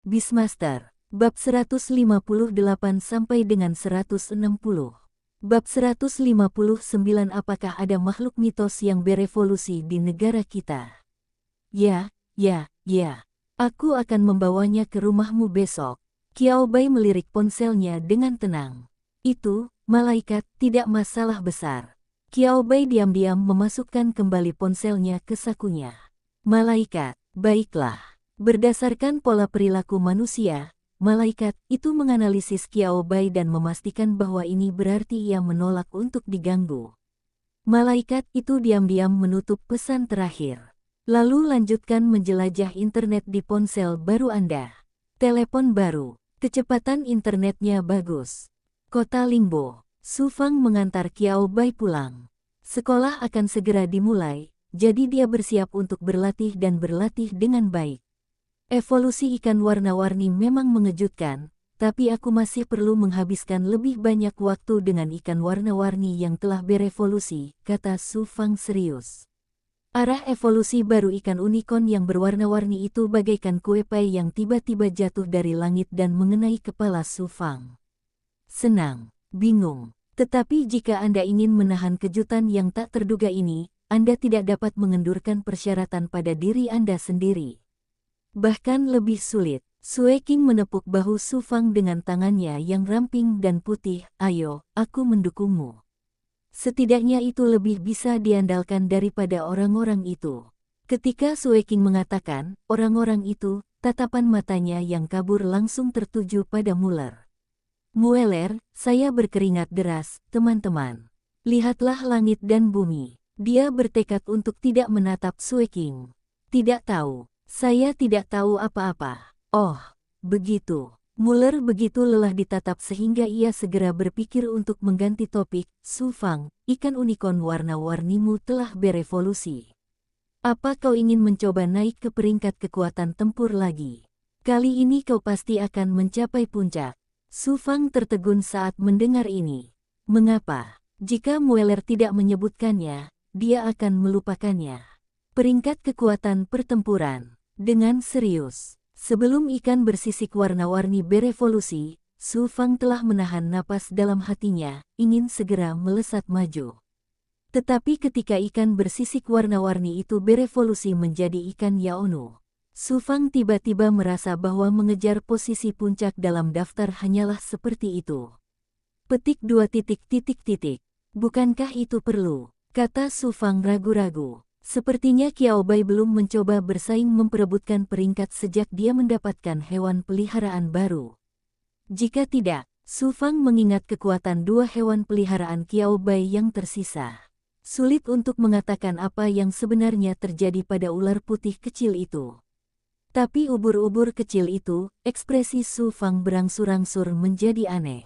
Beastmaster, bab 158 sampai dengan 160. Bab 159. Apakah ada makhluk mitos yang berevolusi di negara kita? Ya. Aku akan membawanya ke rumahmu besok. Qiao Bai melirik ponselnya dengan tenang. Itu, malaikat, tidak masalah besar. Qiao Bai diam-diam memasukkan kembali ponselnya ke sakunya. Malaikat, baiklah. Berdasarkan pola perilaku manusia, malaikat itu menganalisis Qiao Bai dan memastikan bahwa ini berarti ia menolak untuk diganggu. Malaikat itu diam-diam menutup pesan terakhir. Lalu lanjutkan menjelajah internet di ponsel baru Anda. Telepon baru, kecepatan internetnya bagus. Kota Lingbo, Su Fang mengantar Qiao Bai pulang. Sekolah akan segera dimulai, jadi dia bersiap untuk berlatih dan berlatih dengan baik. Evolusi ikan warna-warni memang mengejutkan, tapi aku masih perlu menghabiskan lebih banyak waktu dengan ikan warna-warni yang telah berevolusi, kata Su Fang serius. Arah evolusi baru ikan unicorn yang berwarna-warni itu bagaikan kue pai yang tiba-tiba jatuh dari langit dan mengenai kepala Su Fang. Senang, bingung, tetapi jika Anda ingin menahan kejutan yang tak terduga ini, Anda tidak dapat mengendurkan persyaratan pada diri Anda sendiri. Bahkan lebih sulit, Sue King menepuk bahu Su Fang dengan tangannya yang ramping dan putih. Ayo, aku mendukungmu. Setidaknya itu lebih bisa diandalkan daripada orang-orang itu. Ketika Sue King mengatakan, orang-orang itu, tatapan matanya yang kabur langsung tertuju pada Mueller. Mueller, saya berkeringat deras, teman-teman. Lihatlah langit dan bumi. Dia bertekad untuk tidak menatap Sue King. Tidak tahu. Saya tidak tahu apa-apa. Oh, begitu. Mueller begitu lelah ditatap sehingga ia segera berpikir untuk mengganti topik. Su Fang, ikan unicorn warna-warnimu telah berevolusi. Apa kau ingin mencoba naik ke peringkat kekuatan tempur lagi? Kali ini kau pasti akan mencapai puncak. Su Fang tertegun saat mendengar ini. Mengapa? Jika Mueller tidak menyebutkannya, dia akan melupakannya. Peringkat kekuatan pertempuran. Dengan serius. Sebelum ikan bersisik warna-warni berevolusi, Su Fang telah menahan napas dalam hatinya, ingin segera melesat maju. Tetapi ketika ikan bersisik warna-warni itu berevolusi menjadi ikan Yaonu, Su Fang tiba-tiba merasa bahwa mengejar posisi puncak dalam daftar hanyalah seperti itu. Petik 2 titik. Bukankah itu perlu? Kata Su Fang ragu-ragu. Sepertinya Qiao Bai belum mencoba bersaing memperebutkan peringkat sejak dia mendapatkan hewan peliharaan baru. Jika tidak, Su Fang mengingat kekuatan 2 hewan peliharaan Qiao Bai yang tersisa. Sulit untuk mengatakan apa yang sebenarnya terjadi pada ular putih kecil itu. Tapi ubur-ubur kecil itu, ekspresi Su Fang berangsur-angsur menjadi aneh.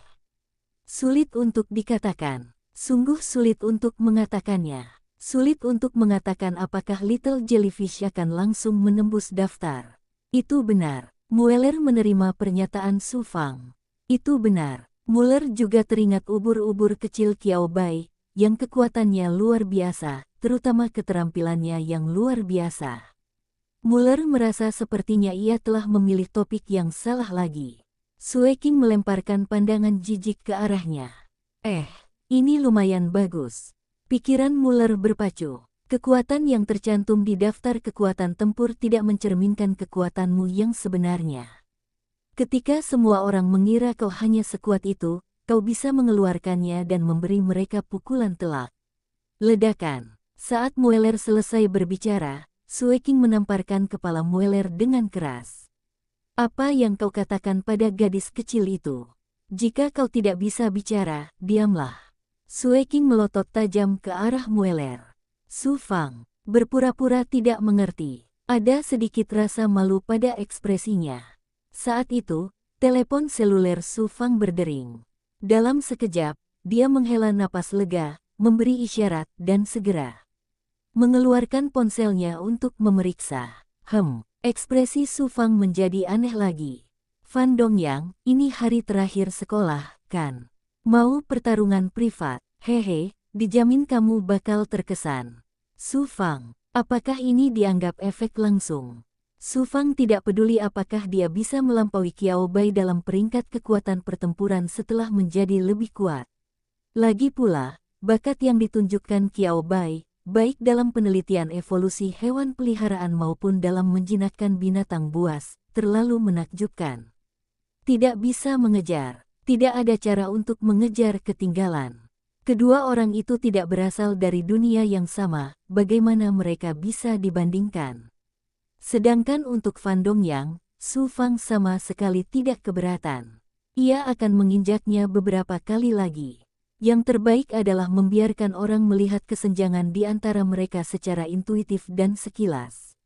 Sulit untuk dikatakan. Sungguh sulit untuk mengatakannya. Sulit untuk mengatakan apakah Little Jellyfish akan langsung menembus daftar. Itu benar. Mueller menerima pernyataan Su Fang. Itu benar. Mueller juga teringat ubur-ubur kecil Qiao Bai, yang kekuatannya luar biasa, terutama keterampilannya yang luar biasa. Mueller merasa sepertinya ia telah memilih topik yang salah lagi. Sue King melemparkan pandangan jijik ke arahnya. Ini lumayan bagus. Pikiran Mueller berpacu. Kekuatan yang tercantum di daftar kekuatan tempur tidak mencerminkan kekuatanmu yang sebenarnya. Ketika semua orang mengira kau hanya sekuat itu, kau bisa mengeluarkannya dan memberi mereka pukulan telak. Ledakan. Saat Mueller selesai berbicara, Sue King menamparkan kepala Mueller dengan keras. Apa yang kau katakan pada gadis kecil itu? Jika kau tidak bisa bicara, diamlah. Sue King melotot tajam ke arah Mueller. Su Fang berpura-pura tidak mengerti. Ada sedikit rasa malu pada ekspresinya. Saat itu, telepon seluler Su Fang berdering. Dalam sekejap, dia menghela napas lega, memberi isyarat dan segera mengeluarkan ponselnya untuk memeriksa. Ekspresi Su Fang menjadi aneh lagi. Fan Dongyang, ini hari terakhir sekolah, kan? Mau pertarungan privat? Hehe, dijamin kamu bakal terkesan. Su Fang, apakah ini dianggap efek langsung? Su Fang tidak peduli apakah dia bisa melampaui Qiao Bai dalam peringkat kekuatan pertempuran setelah menjadi lebih kuat. Lagi pula, bakat yang ditunjukkan Qiao Bai, baik dalam penelitian evolusi hewan peliharaan maupun dalam menjinakkan binatang buas, terlalu menakjubkan. Tidak bisa mengejar, tidak ada cara untuk mengejar ketinggalan. Kedua orang itu tidak berasal dari dunia yang sama, bagaimana mereka bisa dibandingkan? Sedangkan untuk Fan Dongyang, Su Fang sama sekali tidak keberatan. Ia akan menginjaknya beberapa kali lagi. Yang terbaik adalah membiarkan orang melihat kesenjangan di antara mereka secara intuitif dan sekilas.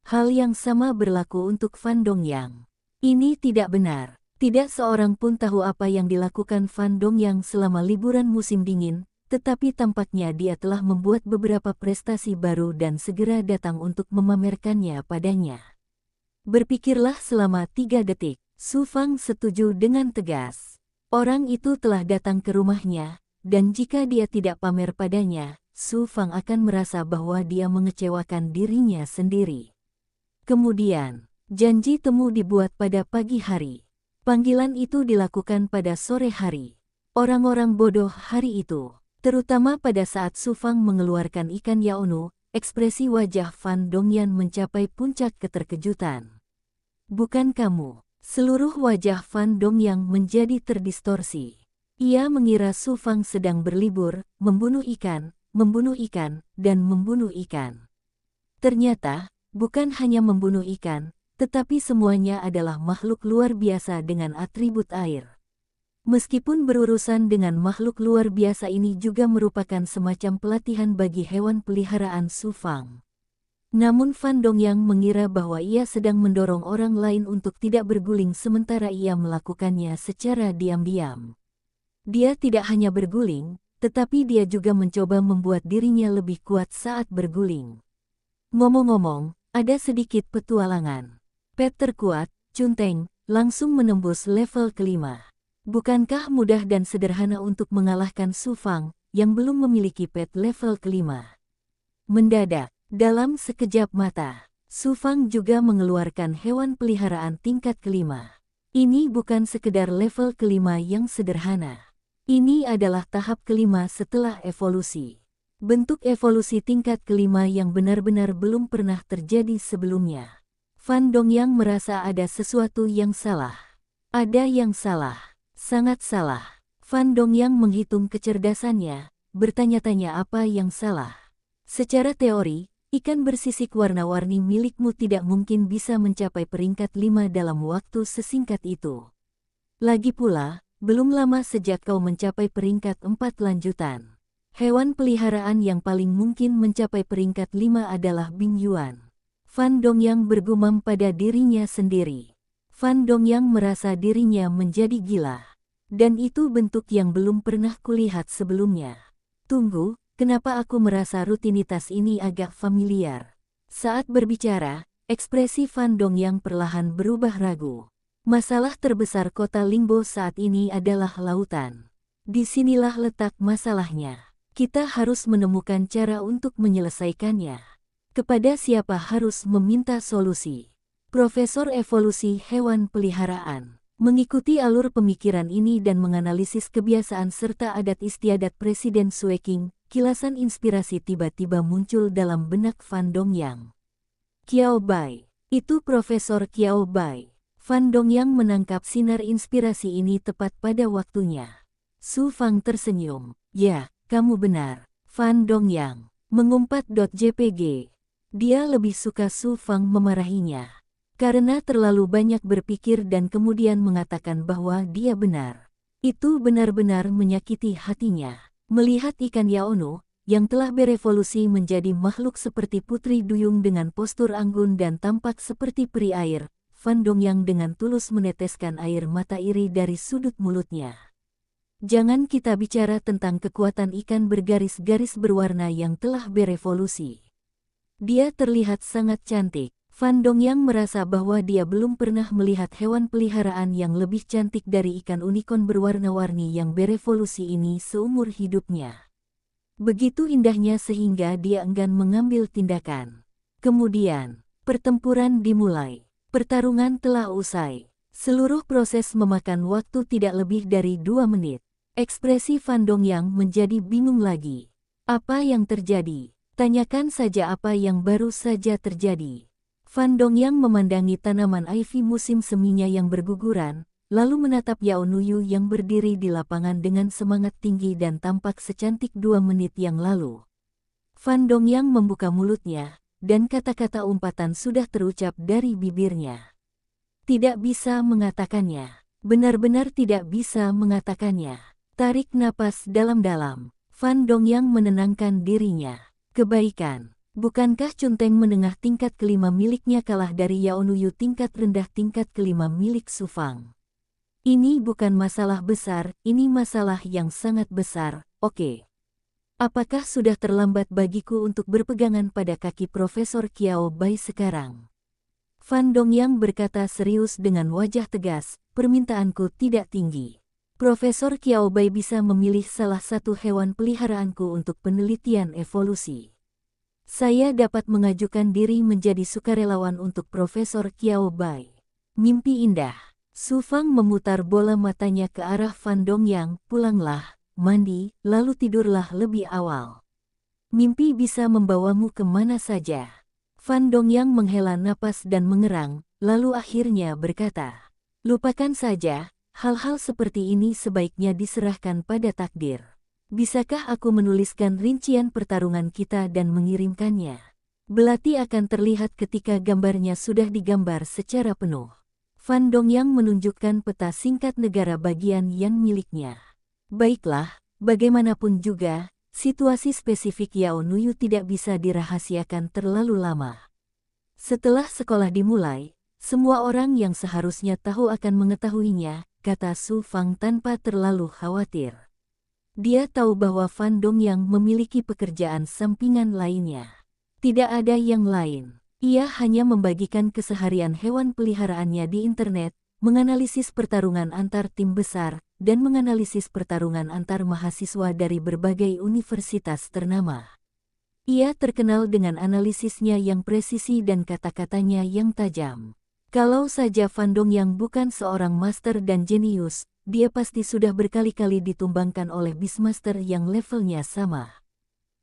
Hal yang sama berlaku untuk Fan Dongyang. Ini tidak benar. Tidak seorang pun tahu apa yang dilakukan Fan Dongyang selama liburan musim dingin, tetapi tampaknya dia telah membuat beberapa prestasi baru dan segera datang untuk memamerkannya padanya. Berpikirlah selama 3 detik. Su Fang setuju dengan tegas. Orang itu telah datang ke rumahnya, dan jika dia tidak pamer padanya, Su Fang akan merasa bahwa dia mengecewakan dirinya sendiri. Kemudian, janji temu dibuat pada pagi hari. Panggilan itu dilakukan pada sore hari. Orang-orang bodoh hari itu, terutama pada saat Su Fang mengeluarkan ikan yaonu, ekspresi wajah Fan Dongyang mencapai puncak keterkejutan. Bukan kamu. Seluruh wajah Fan Dongyang menjadi terdistorsi. Ia mengira Su Fang sedang berlibur, membunuh ikan, dan membunuh ikan. Ternyata, bukan hanya membunuh ikan, tetapi semuanya adalah makhluk luar biasa dengan atribut air. Meskipun berurusan dengan makhluk luar biasa ini juga merupakan semacam pelatihan bagi hewan peliharaan Su Fang. Namun Fan Dongyang mengira bahwa ia sedang mendorong orang lain untuk tidak berguling sementara ia melakukannya secara diam-diam. Dia tidak hanya berguling, tetapi dia juga mencoba membuat dirinya lebih kuat saat berguling. Ngomong-ngomong, ada sedikit petualangan. Pet terkuat, Cunteng, langsung menembus level kelima. Bukankah mudah dan sederhana untuk mengalahkan Su Fang, yang belum memiliki pet level kelima? Mendadak, dalam sekejap mata, Su Fang juga mengeluarkan hewan peliharaan tingkat kelima. Ini bukan sekedar level kelima yang sederhana. Ini adalah tahap kelima setelah evolusi. Bentuk evolusi tingkat kelima yang benar-benar belum pernah terjadi sebelumnya. Fan Dongyang merasa ada sesuatu yang salah. Ada yang salah. Sangat salah. Fan Dongyang menghitung kecerdasannya, bertanya-tanya apa yang salah. Secara teori, ikan bersisik warna-warni milikmu tidak mungkin bisa mencapai peringkat 5 dalam waktu sesingkat itu. Lagi pula, belum lama sejak kau mencapai peringkat 4 lanjutan. Hewan peliharaan yang paling mungkin mencapai peringkat 5 adalah Bing Yuan. Fan Dongyang bergumam pada dirinya sendiri. Fan Dongyang merasa dirinya menjadi gila. Dan itu bentuk yang belum pernah kulihat sebelumnya. Tunggu, kenapa aku merasa rutinitas ini agak familiar? Saat berbicara, ekspresi Fan Dongyang perlahan berubah ragu. Masalah terbesar kota Lingbo saat ini adalah lautan. Disinilah letak masalahnya. Kita harus menemukan cara untuk menyelesaikannya. Kepada siapa harus meminta solusi? Profesor Evolusi Hewan Peliharaan mengikuti alur pemikiran ini dan menganalisis kebiasaan serta adat istiadat Presiden Sue King. Kilasan inspirasi tiba-tiba muncul dalam benak Fan Dongyang. Qiao Bai. Itu Profesor Qiao Bai. Fan Dongyang menangkap sinar inspirasi ini tepat pada waktunya. Su Fang tersenyum. Ya, kamu benar. Fan Dongyang mengumpat.jpg. Dia lebih suka Su Fang memarahinya. Karena terlalu banyak berpikir dan kemudian mengatakan bahwa dia benar. Itu benar-benar menyakiti hatinya. Melihat ikan yaonu, yang telah berevolusi menjadi makhluk seperti putri duyung dengan postur anggun dan tampak seperti peri air, Fan Dongyang dengan tulus meneteskan air mata iri dari sudut mulutnya. Jangan kita bicara tentang kekuatan ikan bergaris-garis berwarna yang telah berevolusi. Dia terlihat sangat cantik. Fan Dongyang merasa bahwa dia belum pernah melihat hewan peliharaan yang lebih cantik dari ikan unicorn berwarna-warni yang berevolusi ini seumur hidupnya. Begitu indahnya sehingga dia enggan mengambil tindakan. Kemudian, Pertempuran dimulai. Pertarungan telah usai. Seluruh proses memakan waktu tidak lebih dari 2 menit. Ekspresi Fan Dongyang menjadi bingung lagi. Apa yang terjadi? Tanyakan saja apa yang baru saja terjadi. Fan Dongyang memandangi tanaman ivy musim seminya yang berguguran, lalu menatap Yao Nuyu yang berdiri di lapangan dengan semangat tinggi dan tampak secantik 2 menit yang lalu. Fan Dongyang membuka mulutnya, dan kata-kata umpatan sudah terucap dari bibirnya. Tidak bisa mengatakannya. Benar-benar tidak bisa mengatakannya. Tarik napas dalam-dalam. Fan Dongyang menenangkan dirinya. Kebaikan. Bukankah Cunteng menengah tingkat kelima miliknya kalah dari Yao Nuyu tingkat rendah tingkat kelima milik Su Fang? Ini bukan masalah besar, ini masalah yang sangat besar, oke. Apakah sudah terlambat bagiku untuk berpegangan pada kaki Profesor Kiao Bai sekarang? Fan Dongyang berkata serius dengan wajah tegas, permintaanku tidak tinggi. Profesor Kiao Bai bisa memilih salah satu hewan peliharaanku untuk penelitian evolusi. Saya dapat mengajukan diri menjadi sukarelawan untuk Profesor Kiao Bai. Mimpi indah. Su Fang memutar bola matanya ke arah Fan Dongyang, pulanglah, mandi, lalu tidurlah lebih awal. Mimpi bisa membawamu kemana saja. Fan Dongyang menghela napas dan mengerang, lalu akhirnya berkata, lupakan saja, hal-hal seperti ini sebaiknya diserahkan pada takdir. Bisakah aku menuliskan rincian pertarungan kita dan mengirimkannya? Belati akan terlihat ketika gambarnya sudah digambar secara penuh. Fan Dongyang menunjukkan peta singkat negara bagian yang miliknya. Baiklah, bagaimanapun juga, situasi spesifik Yao Nuyu tidak bisa dirahasiakan terlalu lama. Setelah sekolah dimulai, semua orang yang seharusnya tahu akan mengetahuinya, kata Su Fang tanpa terlalu khawatir. Dia tahu bahwa Fan Dongyang memiliki pekerjaan sampingan lainnya. Tidak ada yang lain. Ia hanya membagikan keseharian hewan peliharaannya di internet, menganalisis pertarungan antar tim besar, dan menganalisis pertarungan antar mahasiswa dari berbagai universitas ternama. Ia terkenal dengan analisisnya yang presisi dan kata-katanya yang tajam. Kalau saja Fan Dongyang bukan seorang master dan jenius, dia pasti sudah berkali-kali ditumbangkan oleh Beastmaster yang levelnya sama.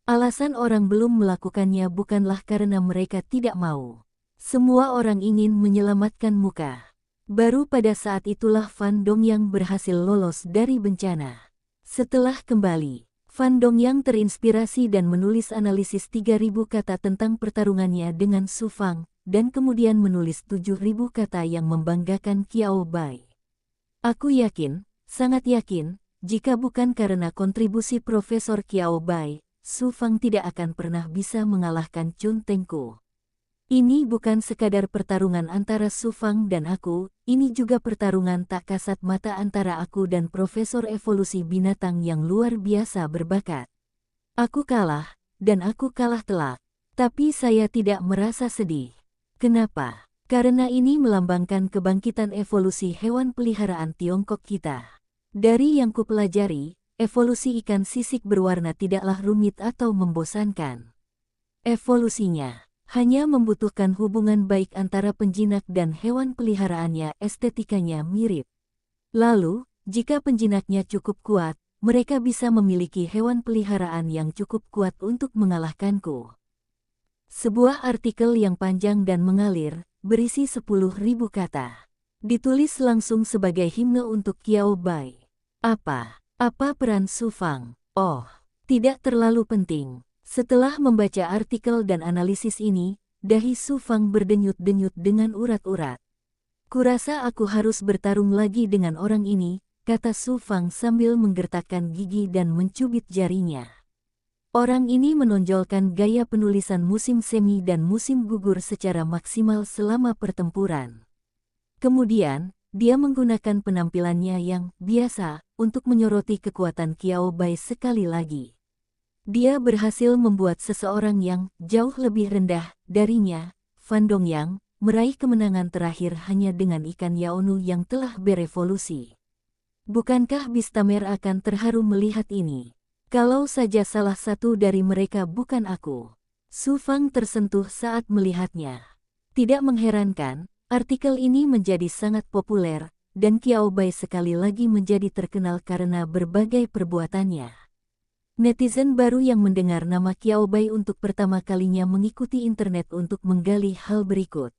Alasan orang belum melakukannya bukanlah karena mereka tidak mau. Semua orang ingin menyelamatkan muka. Baru pada saat itulah Fan Dongyang berhasil lolos dari bencana. Setelah kembali, Fan Dongyang terinspirasi dan menulis analisis 3.000 kata tentang pertarungannya dengan Su Fang, dan kemudian menulis 7.000 kata yang membanggakan Kiao Bai. Aku yakin, sangat yakin, jika bukan karena kontribusi Profesor Kiao Bai, Su Fang tidak akan pernah bisa mengalahkan Cuntengku. Ini bukan sekadar pertarungan antara Su Fang dan aku, ini juga pertarungan tak kasat mata antara aku dan Profesor Evolusi Binatang yang luar biasa berbakat. Aku kalah, dan aku kalah telak. Tapi saya tidak merasa sedih. Kenapa? Karena ini melambangkan kebangkitan evolusi hewan peliharaan Tiongkok kita. Dari yang kupelajari, evolusi ikan sisik berwarna tidaklah rumit atau membosankan. Evolusinya hanya membutuhkan hubungan baik antara penjinak dan hewan peliharaannya, estetikanya mirip. Lalu, jika penjinaknya cukup kuat, mereka bisa memiliki hewan peliharaan yang cukup kuat untuk mengalahkanku. Sebuah artikel yang panjang dan mengalir, berisi 10.000 kata. Ditulis langsung sebagai himne untuk Kiao Bai. Apa peran Su Fang? Oh, tidak terlalu penting. Setelah membaca artikel dan analisis ini, dahi Su Fang berdenyut-denyut dengan urat-urat. Kurasa aku harus bertarung lagi dengan orang ini, kata Su Fang sambil menggertakkan gigi dan mencubit jarinya. Orang ini menonjolkan gaya penulisan musim semi dan musim gugur secara maksimal selama pertempuran. Kemudian, dia menggunakan penampilannya yang biasa untuk menyoroti kekuatan Kiao Bai sekali lagi. Dia berhasil membuat seseorang yang jauh lebih rendah darinya, Fan Dongyang, meraih kemenangan terakhir hanya dengan ikan Yao Nu yang telah berevolusi. Bukankah Beastamer akan terharu melihat ini? Kalau saja salah satu dari mereka bukan aku. Su Fang tersentuh saat melihatnya. Tidak mengherankan, artikel ini menjadi sangat populer, dan Qiao Bai sekali lagi menjadi terkenal karena berbagai perbuatannya. Netizen baru yang mendengar nama Qiao Bai untuk pertama kalinya mengikuti internet untuk menggali hal berikut.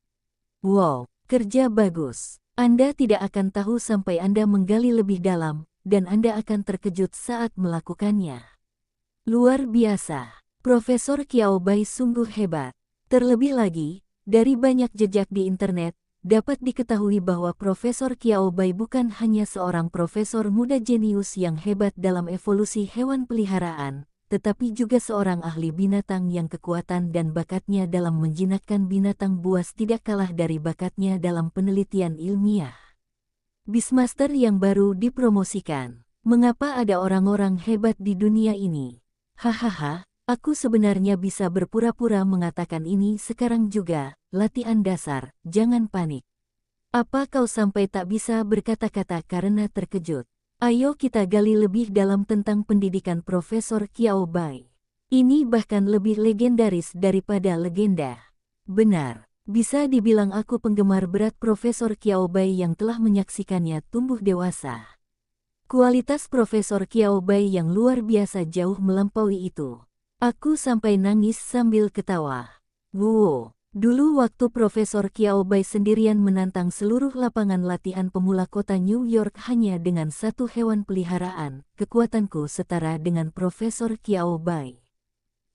Wow, kerja bagus. Anda tidak akan tahu sampai Anda menggali lebih dalam, dan Anda akan terkejut saat melakukannya. Luar biasa. Profesor Qiao Bai sungguh hebat. Terlebih lagi, dari banyak jejak di internet, dapat diketahui bahwa Profesor Qiao Bai bukan hanya seorang profesor muda jenius yang hebat dalam evolusi hewan peliharaan, tetapi juga seorang ahli binatang yang kekuatan dan bakatnya dalam menjinakkan binatang buas tidak kalah dari bakatnya dalam penelitian ilmiah. Beastmaster yang baru dipromosikan. Mengapa ada orang-orang hebat di dunia ini? Hahaha, aku sebenarnya bisa berpura-pura mengatakan ini sekarang juga. Latihan dasar, jangan panik. Apa kau sampai tak bisa berkata-kata karena terkejut? Ayo kita gali lebih dalam tentang pendidikan Profesor Qiao Bai. Ini bahkan lebih legendaris daripada legenda. Benar, bisa dibilang aku penggemar berat Profesor Qiao Bai yang telah menyaksikannya tumbuh dewasa. Kualitas Profesor Qiao Bai yang luar biasa jauh melampaui itu. Aku sampai nangis sambil ketawa. Wow. Dulu waktu Profesor Qiao Bai sendirian menantang seluruh lapangan latihan pemula kota New York hanya dengan satu hewan peliharaan, kekuatanku setara dengan Profesor Qiao Bai.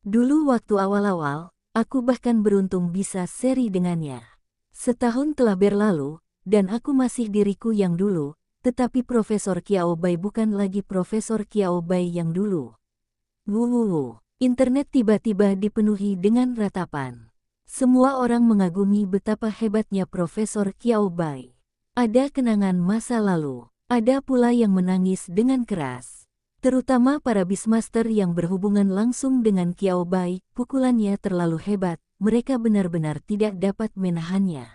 Dulu waktu awal-awal, aku bahkan beruntung bisa seri dengannya. Setahun telah berlalu, dan aku masih diriku yang dulu, tetapi Profesor Qiao Bai bukan lagi Profesor Qiao Bai yang dulu. Wuh, internet tiba-tiba dipenuhi dengan ratapan. Semua orang mengagumi betapa hebatnya Profesor Qiao Bai. Ada kenangan masa lalu, ada pula yang menangis dengan keras. Terutama para Beastmaster yang berhubungan langsung dengan Qiao Bai, pukulannya terlalu hebat, mereka benar-benar tidak dapat menahannya.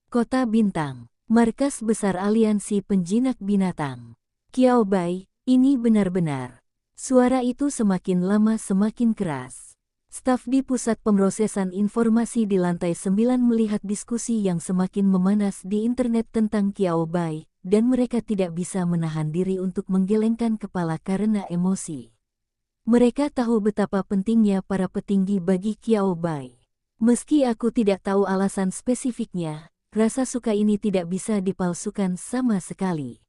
Kota Bintang, markas besar aliansi penjinak binatang. Qiao Bai, ini benar-benar. Suara itu semakin lama semakin keras. Staf di Pusat Pemrosesan Informasi di lantai 9 melihat diskusi yang semakin memanas di internet tentang Qiao Bai, dan mereka tidak bisa menahan diri untuk menggelengkan kepala karena emosi. Mereka tahu betapa pentingnya para petinggi bagi Qiao Bai. Meski aku tidak tahu alasan spesifiknya, rasa suka ini tidak bisa dipalsukan sama sekali.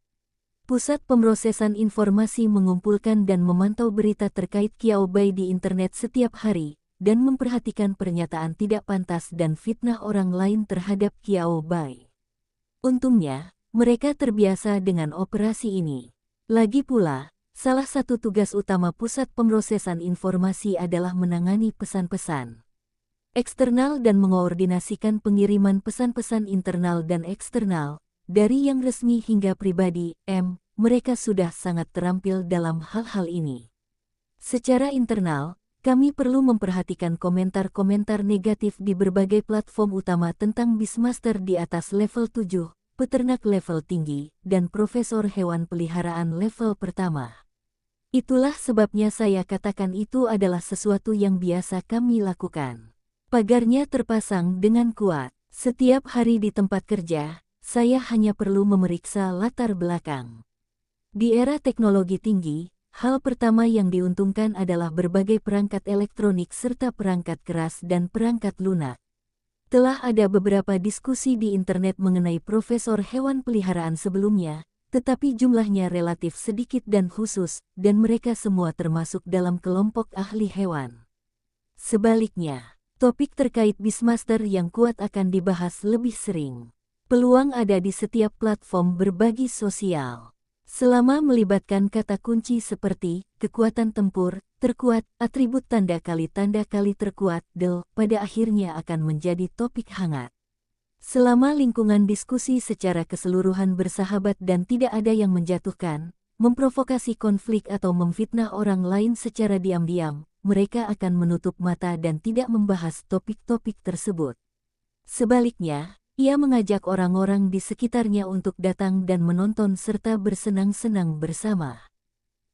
Pusat Pemrosesan Informasi mengumpulkan dan memantau berita terkait Qiao Bai di internet setiap hari, dan memperhatikan pernyataan tidak pantas dan fitnah orang lain terhadap Qiao Bai. Untungnya, mereka terbiasa dengan operasi ini. Lagi pula, salah satu tugas utama Pusat Pemrosesan Informasi adalah menangani pesan-pesan eksternal dan mengoordinasikan pengiriman pesan-pesan internal dan eksternal, dari yang resmi hingga pribadi, mereka sudah sangat terampil dalam hal-hal ini. Secara internal, kami perlu memperhatikan komentar-komentar negatif di berbagai platform utama tentang Beastmaster di atas level 7, peternak level tinggi, dan profesor hewan peliharaan level pertama. Itulah sebabnya saya katakan itu adalah sesuatu yang biasa kami lakukan. Pagarnya terpasang dengan kuat. Setiap hari di tempat kerja, saya hanya perlu memeriksa latar belakang. Di era teknologi tinggi, hal pertama yang diuntungkan adalah berbagai perangkat elektronik serta perangkat keras dan perangkat lunak. Telah ada beberapa diskusi di internet mengenai profesor hewan peliharaan sebelumnya, tetapi jumlahnya relatif sedikit dan khusus, dan mereka semua termasuk dalam kelompok ahli hewan. Sebaliknya, topik terkait Beastmaster yang kuat akan dibahas lebih sering. Peluang ada di setiap platform berbagi sosial. Selama melibatkan kata kunci seperti kekuatan tempur, terkuat, atribut tanda kali terkuat, pada akhirnya akan menjadi topik hangat. Selama lingkungan diskusi secara keseluruhan bersahabat dan tidak ada yang menjatuhkan, memprovokasi konflik atau memfitnah orang lain secara diam-diam, mereka akan menutup mata dan tidak membahas topik-topik tersebut. Sebaliknya, ia mengajak orang-orang di sekitarnya untuk datang dan menonton serta bersenang-senang bersama.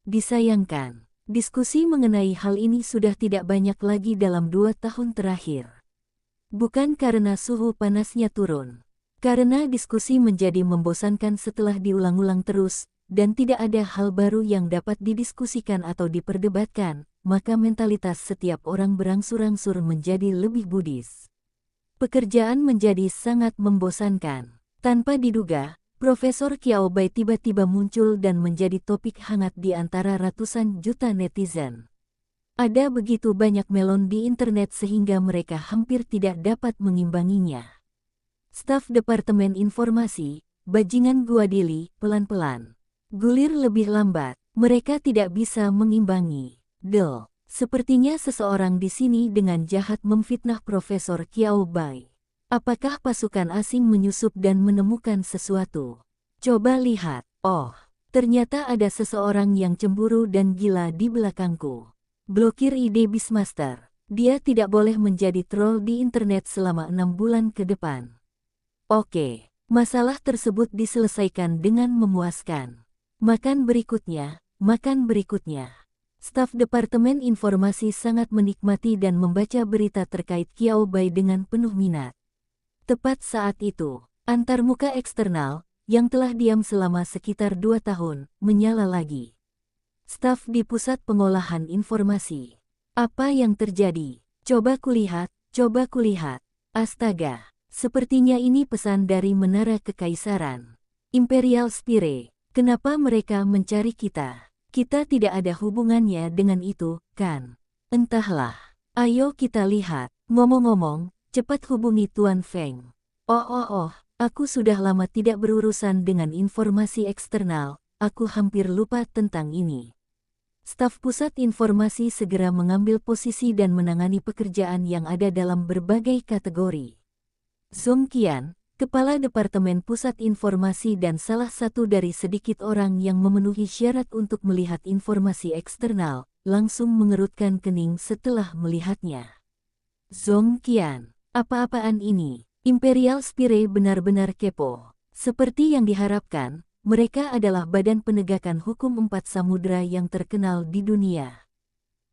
Disayangkan, diskusi mengenai hal ini sudah tidak banyak lagi dalam 2 tahun terakhir. Bukan karena suhu panasnya turun. Karena diskusi menjadi membosankan setelah diulang-ulang terus, dan tidak ada hal baru yang dapat didiskusikan atau diperdebatkan, maka mentalitas setiap orang berangsur-angsur menjadi lebih Buddhis. Pekerjaan menjadi sangat membosankan. Tanpa diduga, Profesor Qiao Bai tiba-tiba muncul dan menjadi topik hangat di antara ratusan juta netizen. Ada begitu banyak melon di internet sehingga mereka hampir tidak dapat mengimbanginya. Staf Departemen Informasi, bajingan Guadili, pelan-pelan. Gulir lebih lambat, mereka tidak bisa mengimbangi. Sepertinya seseorang di sini dengan jahat memfitnah Profesor Qiao Bai. Apakah pasukan asing menyusup dan menemukan sesuatu? Coba lihat. Oh, ternyata ada seseorang yang cemburu dan gila di belakangku. Blokir ide Beastmaster. Dia tidak boleh menjadi troll di internet selama 6 bulan ke depan. Oke, masalah tersebut diselesaikan dengan memuaskan. Makan berikutnya. Staf Departemen Informasi sangat menikmati dan membaca berita terkait Qiao Bai dengan penuh minat. Tepat saat itu, antarmuka eksternal, yang telah diam selama sekitar 2 tahun, menyala lagi. Staf di Pusat Pengolahan Informasi. Apa yang terjadi? Coba kulihat. Astaga. Sepertinya ini pesan dari Menara Kekaisaran. Imperial Spire, kenapa mereka mencari kita? Kita tidak ada hubungannya dengan itu, kan? Entahlah. Ayo kita lihat. Ngomong-ngomong, cepat hubungi Tuan Feng. Aku sudah lama tidak berurusan dengan informasi eksternal, aku hampir lupa tentang ini. Staf Pusat Informasi segera mengambil posisi dan menangani pekerjaan yang ada dalam berbagai kategori. Zhong Qian, Kepala Departemen Pusat Informasi dan salah satu dari sedikit orang yang memenuhi syarat untuk melihat informasi eksternal, langsung mengerutkan kening setelah melihatnya. Zhong Qian, apa-apaan ini? Imperial Spire benar-benar kepo. Seperti yang diharapkan, mereka adalah badan penegakan hukum 4 samudera yang terkenal di dunia.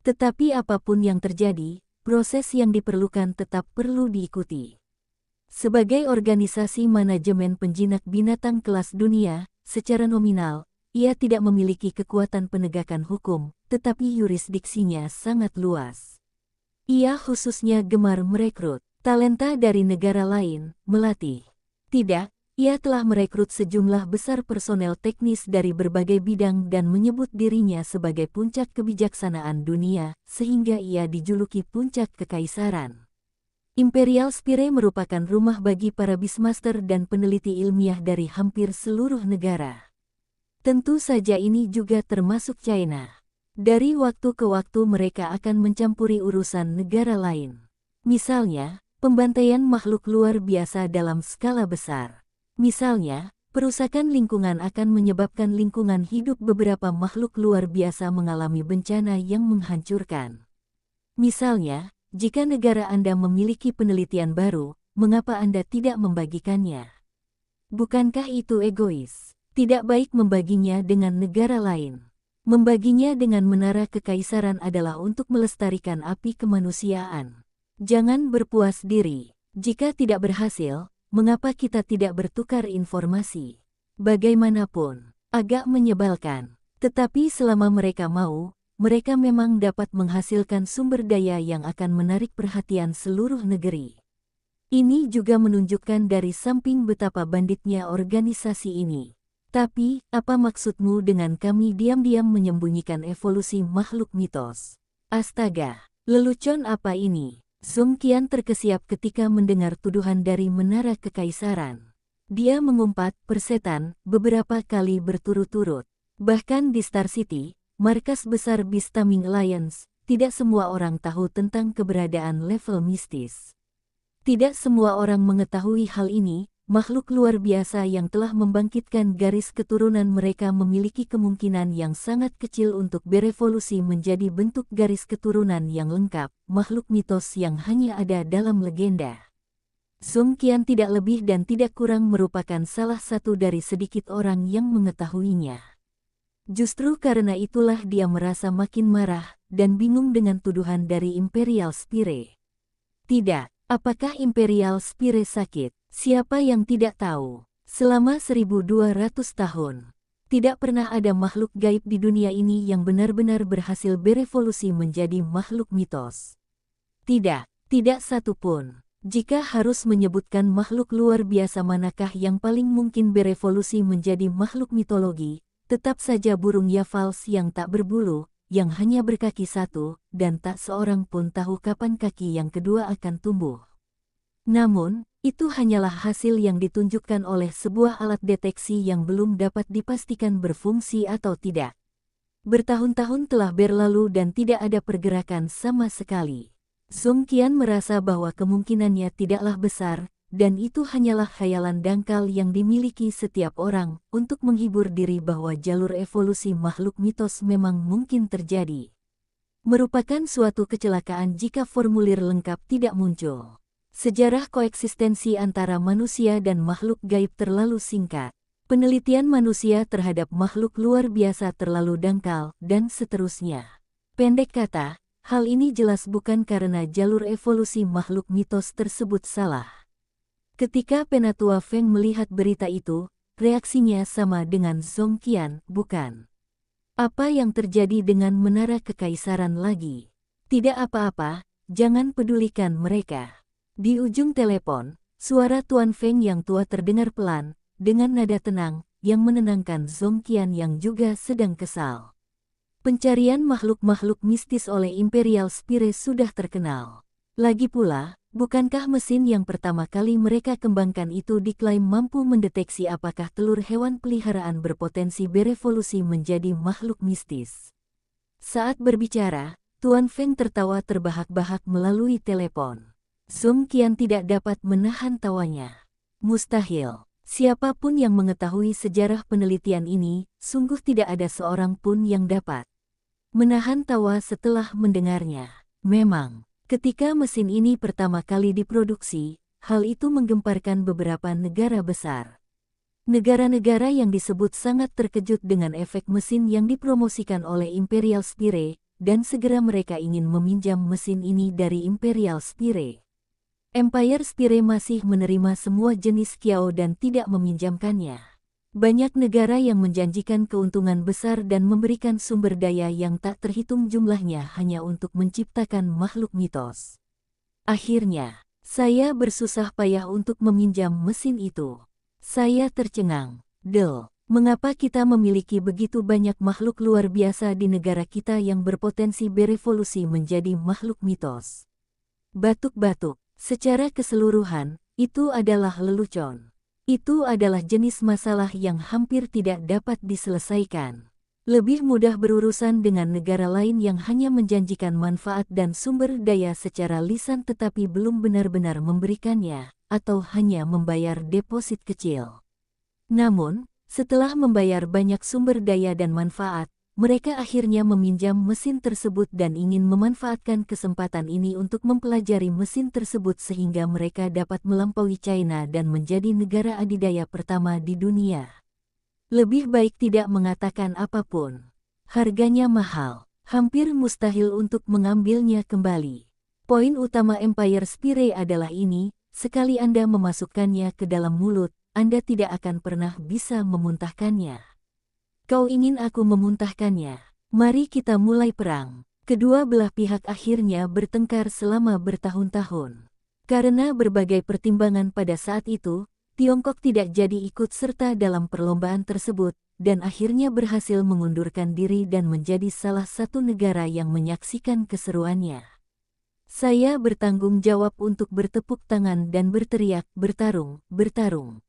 Tetapi apapun yang terjadi, proses yang diperlukan tetap perlu diikuti. Sebagai organisasi manajemen penjinak binatang kelas dunia, secara nominal, ia tidak memiliki kekuatan penegakan hukum, tetapi yurisdiksinya sangat luas. Ia khususnya gemar merekrut talenta dari negara lain, melatih. Tidak, ia telah merekrut sejumlah besar personel teknis dari berbagai bidang dan menyebut dirinya sebagai puncak kebijaksanaan dunia, sehingga ia dijuluki puncak kekaisaran. Imperial Spire merupakan rumah bagi para Beastmaster dan peneliti ilmiah dari hampir seluruh negara. Tentu saja ini juga termasuk China. Dari waktu ke waktu mereka akan mencampuri urusan negara lain. Misalnya, pembantaian makhluk luar biasa dalam skala besar. Misalnya, perusakan lingkungan akan menyebabkan lingkungan hidup beberapa makhluk luar biasa mengalami bencana yang menghancurkan. Misalnya, jika negara Anda memiliki penelitian baru, mengapa Anda tidak membagikannya? Bukankah itu egois? Tidak baik membaginya dengan negara lain. Membaginya dengan Menara Kekaisaran adalah untuk melestarikan api kemanusiaan. Jangan berpuas diri. Jika tidak berhasil, mengapa kita tidak bertukar informasi? Bagaimanapun, agak menyebalkan. Tetapi selama mereka mau, mereka memang dapat menghasilkan sumber daya yang akan menarik perhatian seluruh negeri. Ini juga menunjukkan dari samping betapa banditnya organisasi ini. Tapi, apa maksudmu dengan kami diam-diam menyembunyikan evolusi makhluk mitos? Astaga, lelucon apa ini? Zhong Qian terkesiap ketika mendengar tuduhan dari Menara Kekaisaran. Dia mengumpat persetan beberapa kali berturut-turut. Bahkan di Star City, markas besar Beastaming Alliance, tidak semua orang tahu tentang keberadaan level mistis. Tidak semua orang mengetahui hal ini. Makhluk luar biasa yang telah membangkitkan garis keturunan mereka memiliki kemungkinan yang sangat kecil untuk berevolusi menjadi bentuk garis keturunan yang lengkap, makhluk mitos yang hanya ada dalam legenda. Zhong Qian tidak lebih dan tidak kurang merupakan salah satu dari sedikit orang yang mengetahuinya. Justru karena itulah dia merasa makin marah dan bingung dengan tuduhan dari Imperial Spire. Tidak, Apakah Imperial Spire sakit? Siapa yang tidak tahu? Selama 1200 tahun, tidak pernah ada makhluk gaib di dunia ini yang benar-benar berhasil berevolusi menjadi makhluk mitos. Tidak, tidak satu pun. Jika harus menyebutkan makhluk luar biasa manakah yang paling mungkin berevolusi menjadi makhluk mitologi, tetap saja burung Yafals yang tak berbulu, yang hanya berkaki satu, dan tak seorang pun tahu kapan kaki yang kedua akan tumbuh. Namun, itu hanyalah hasil yang ditunjukkan oleh sebuah alat deteksi yang belum dapat dipastikan berfungsi atau tidak. Bertahun-tahun telah berlalu dan tidak ada pergerakan sama sekali. Song Qian merasa bahwa kemungkinannya tidaklah besar, dan itu hanyalah khayalan dangkal yang dimiliki setiap orang untuk menghibur diri bahwa jalur evolusi makhluk mitos memang mungkin terjadi. Merupakan suatu kecelakaan jika formulir lengkap tidak muncul. Sejarah koeksistensi antara manusia dan makhluk gaib terlalu singkat. Penelitian manusia terhadap makhluk luar biasa terlalu dangkal, dan seterusnya. Pendek kata, hal ini jelas bukan karena jalur evolusi makhluk mitos tersebut salah. Ketika Penatua Feng melihat berita itu, reaksinya sama dengan Song Qian, bukan. Apa yang terjadi dengan menara kekaisaran lagi? Tidak apa-apa, jangan pedulikan mereka. Di ujung telepon, suara Tuan Feng yang tua terdengar pelan, dengan nada tenang, yang menenangkan Song Qian yang juga sedang kesal. Pencarian makhluk-makhluk mistis oleh Imperial Spire sudah terkenal. Lagi pula, bukankah mesin yang pertama kali mereka kembangkan itu diklaim mampu mendeteksi apakah telur hewan peliharaan berpotensi berevolusi menjadi makhluk mistis? Saat berbicara, Tuan Feng tertawa terbahak-bahak melalui telepon. Song Qian tidak dapat menahan tawanya. Mustahil. Siapapun yang mengetahui sejarah penelitian ini, sungguh tidak ada seorang pun yang dapat menahan tawa setelah mendengarnya. Memang, ketika mesin ini pertama kali diproduksi, hal itu menggemparkan beberapa negara besar. Negara-negara yang disebut sangat terkejut dengan efek mesin yang dipromosikan oleh Imperial Spire, dan segera mereka ingin meminjam mesin ini dari Imperial Spire. Empire Spire masih menerima semua jenis kiao dan tidak meminjamkannya. Banyak negara yang menjanjikan keuntungan besar dan memberikan sumber daya yang tak terhitung jumlahnya hanya untuk menciptakan makhluk mitos. Akhirnya, saya bersusah payah untuk meminjam mesin itu. Saya tercengang. Mengapa kita memiliki begitu banyak makhluk luar biasa di negara kita yang berpotensi berevolusi menjadi makhluk mitos? Batuk-batuk. Secara keseluruhan, itu adalah lelucon. Itu adalah jenis masalah yang hampir tidak dapat diselesaikan. Lebih mudah berurusan dengan negara lain yang hanya menjanjikan manfaat dan sumber daya secara lisan tetapi belum benar-benar memberikannya, atau hanya membayar deposit kecil. Namun, setelah membayar banyak sumber daya dan manfaat, mereka akhirnya meminjam mesin tersebut dan ingin memanfaatkan kesempatan ini untuk mempelajari mesin tersebut sehingga mereka dapat melampaui China dan menjadi negara adidaya pertama di dunia. Lebih baik tidak mengatakan apapun. Harganya mahal, hampir mustahil untuk mengambilnya kembali. Poin utama Empire Spire adalah ini, sekali Anda memasukkannya ke dalam mulut, Anda tidak akan pernah bisa memuntahkannya. Kau ingin aku memuntahkannya? Mari kita mulai perang. Kedua belah pihak akhirnya bertengkar selama bertahun-tahun. Karena berbagai pertimbangan pada saat itu, Tiongkok tidak jadi ikut serta dalam perlombaan tersebut, dan akhirnya berhasil mengundurkan diri dan menjadi salah satu negara yang menyaksikan keseruannya. Saya bertanggung jawab untuk bertepuk tangan dan berteriak, bertarung, bertarung.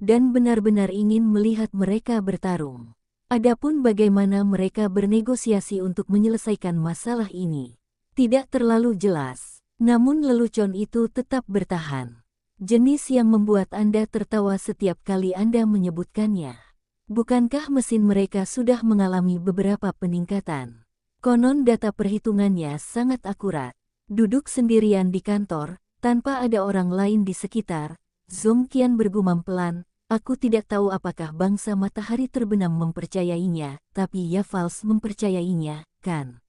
Dan benar-benar ingin melihat mereka bertarung. Adapun bagaimana mereka bernegosiasi untuk menyelesaikan masalah ini, tidak terlalu jelas. Namun lelucon itu tetap bertahan. Jenis yang membuat Anda tertawa setiap kali Anda menyebutkannya. Bukankah mesin mereka sudah mengalami beberapa peningkatan? Konon data perhitungannya sangat akurat. Duduk sendirian di kantor, tanpa ada orang lain di sekitar, Song Qian bergumam pelan, aku tidak tahu apakah bangsa matahari terbenam mempercayainya, tapi Yafals mempercayainya, kan?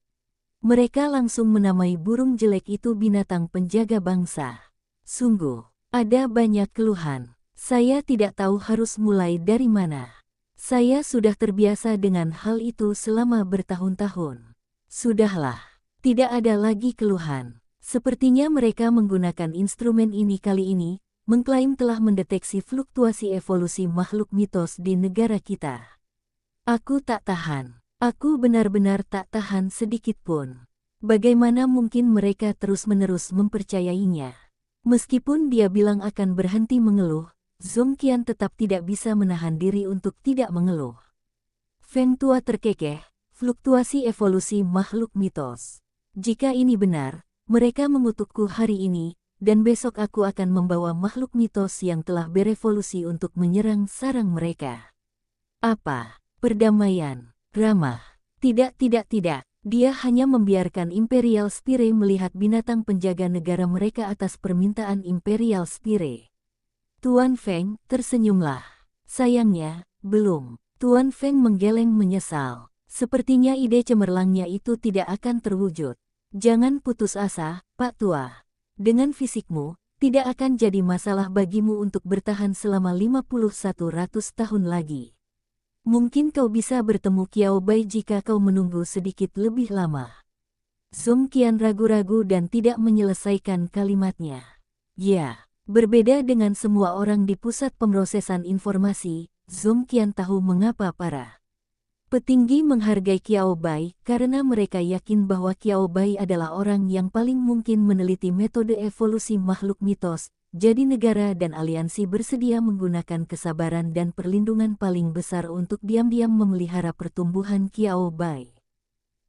Mereka langsung menamai burung jelek itu binatang penjaga bangsa. Sungguh, ada banyak keluhan. Saya tidak tahu harus mulai dari mana. Saya sudah terbiasa dengan hal itu selama bertahun-tahun. Sudahlah, tidak ada lagi keluhan. Sepertinya mereka menggunakan instrumen ini kali ini, mengklaim telah mendeteksi fluktuasi evolusi makhluk mitos di negara kita. Aku tak tahan. Aku benar-benar tak tahan sedikit pun. Bagaimana mungkin mereka terus-menerus mempercayainya? Meskipun dia bilang akan berhenti mengeluh, Zhong Qian tetap tidak bisa menahan diri untuk tidak mengeluh. Feng Tua terkekeh, fluktuasi evolusi makhluk mitos. Jika ini benar, mereka mengutukku hari ini, dan besok aku akan membawa makhluk mitos yang telah berevolusi untuk menyerang sarang mereka. Apa? Perdamaian, ramah. Tidak. Dia hanya membiarkan Imperial Spire melihat binatang penjaga negara mereka atas permintaan Imperial Spire. Tuan Feng, tersenyumlah. Sayangnya, belum. Tuan Feng menggeleng menyesal. Sepertinya ide cemerlangnya itu tidak akan terwujud. Jangan putus asa, Pak Tua. Dengan fisikmu, tidak akan jadi masalah bagimu untuk bertahan selama 5100 tahun lagi. Mungkin kau bisa bertemu Qiao Bai jika kau menunggu sedikit lebih lama. Zhong Qian ragu-ragu dan tidak menyelesaikan kalimatnya. Ya, berbeda dengan semua orang di pusat pemrosesan informasi, Zhong Qian tahu mengapa para petinggi menghargai Qiao Bai karena mereka yakin bahwa Qiao Bai adalah orang yang paling mungkin meneliti metode evolusi makhluk mitos. Jadi negara dan aliansi bersedia menggunakan kesabaran dan perlindungan paling besar untuk diam-diam memelihara pertumbuhan Qiao Bai.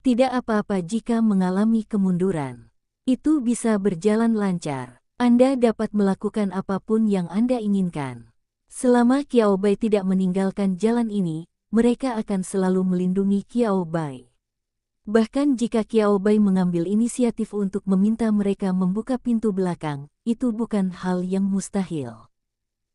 Tidak apa-apa jika mengalami kemunduran. Itu bisa berjalan lancar. Anda dapat melakukan apapun yang Anda inginkan. Selama Qiao Bai tidak meninggalkan jalan ini, mereka akan selalu melindungi Qiao Bai. Bahkan jika Qiao Bai mengambil inisiatif untuk meminta mereka membuka pintu belakang, itu bukan hal yang mustahil.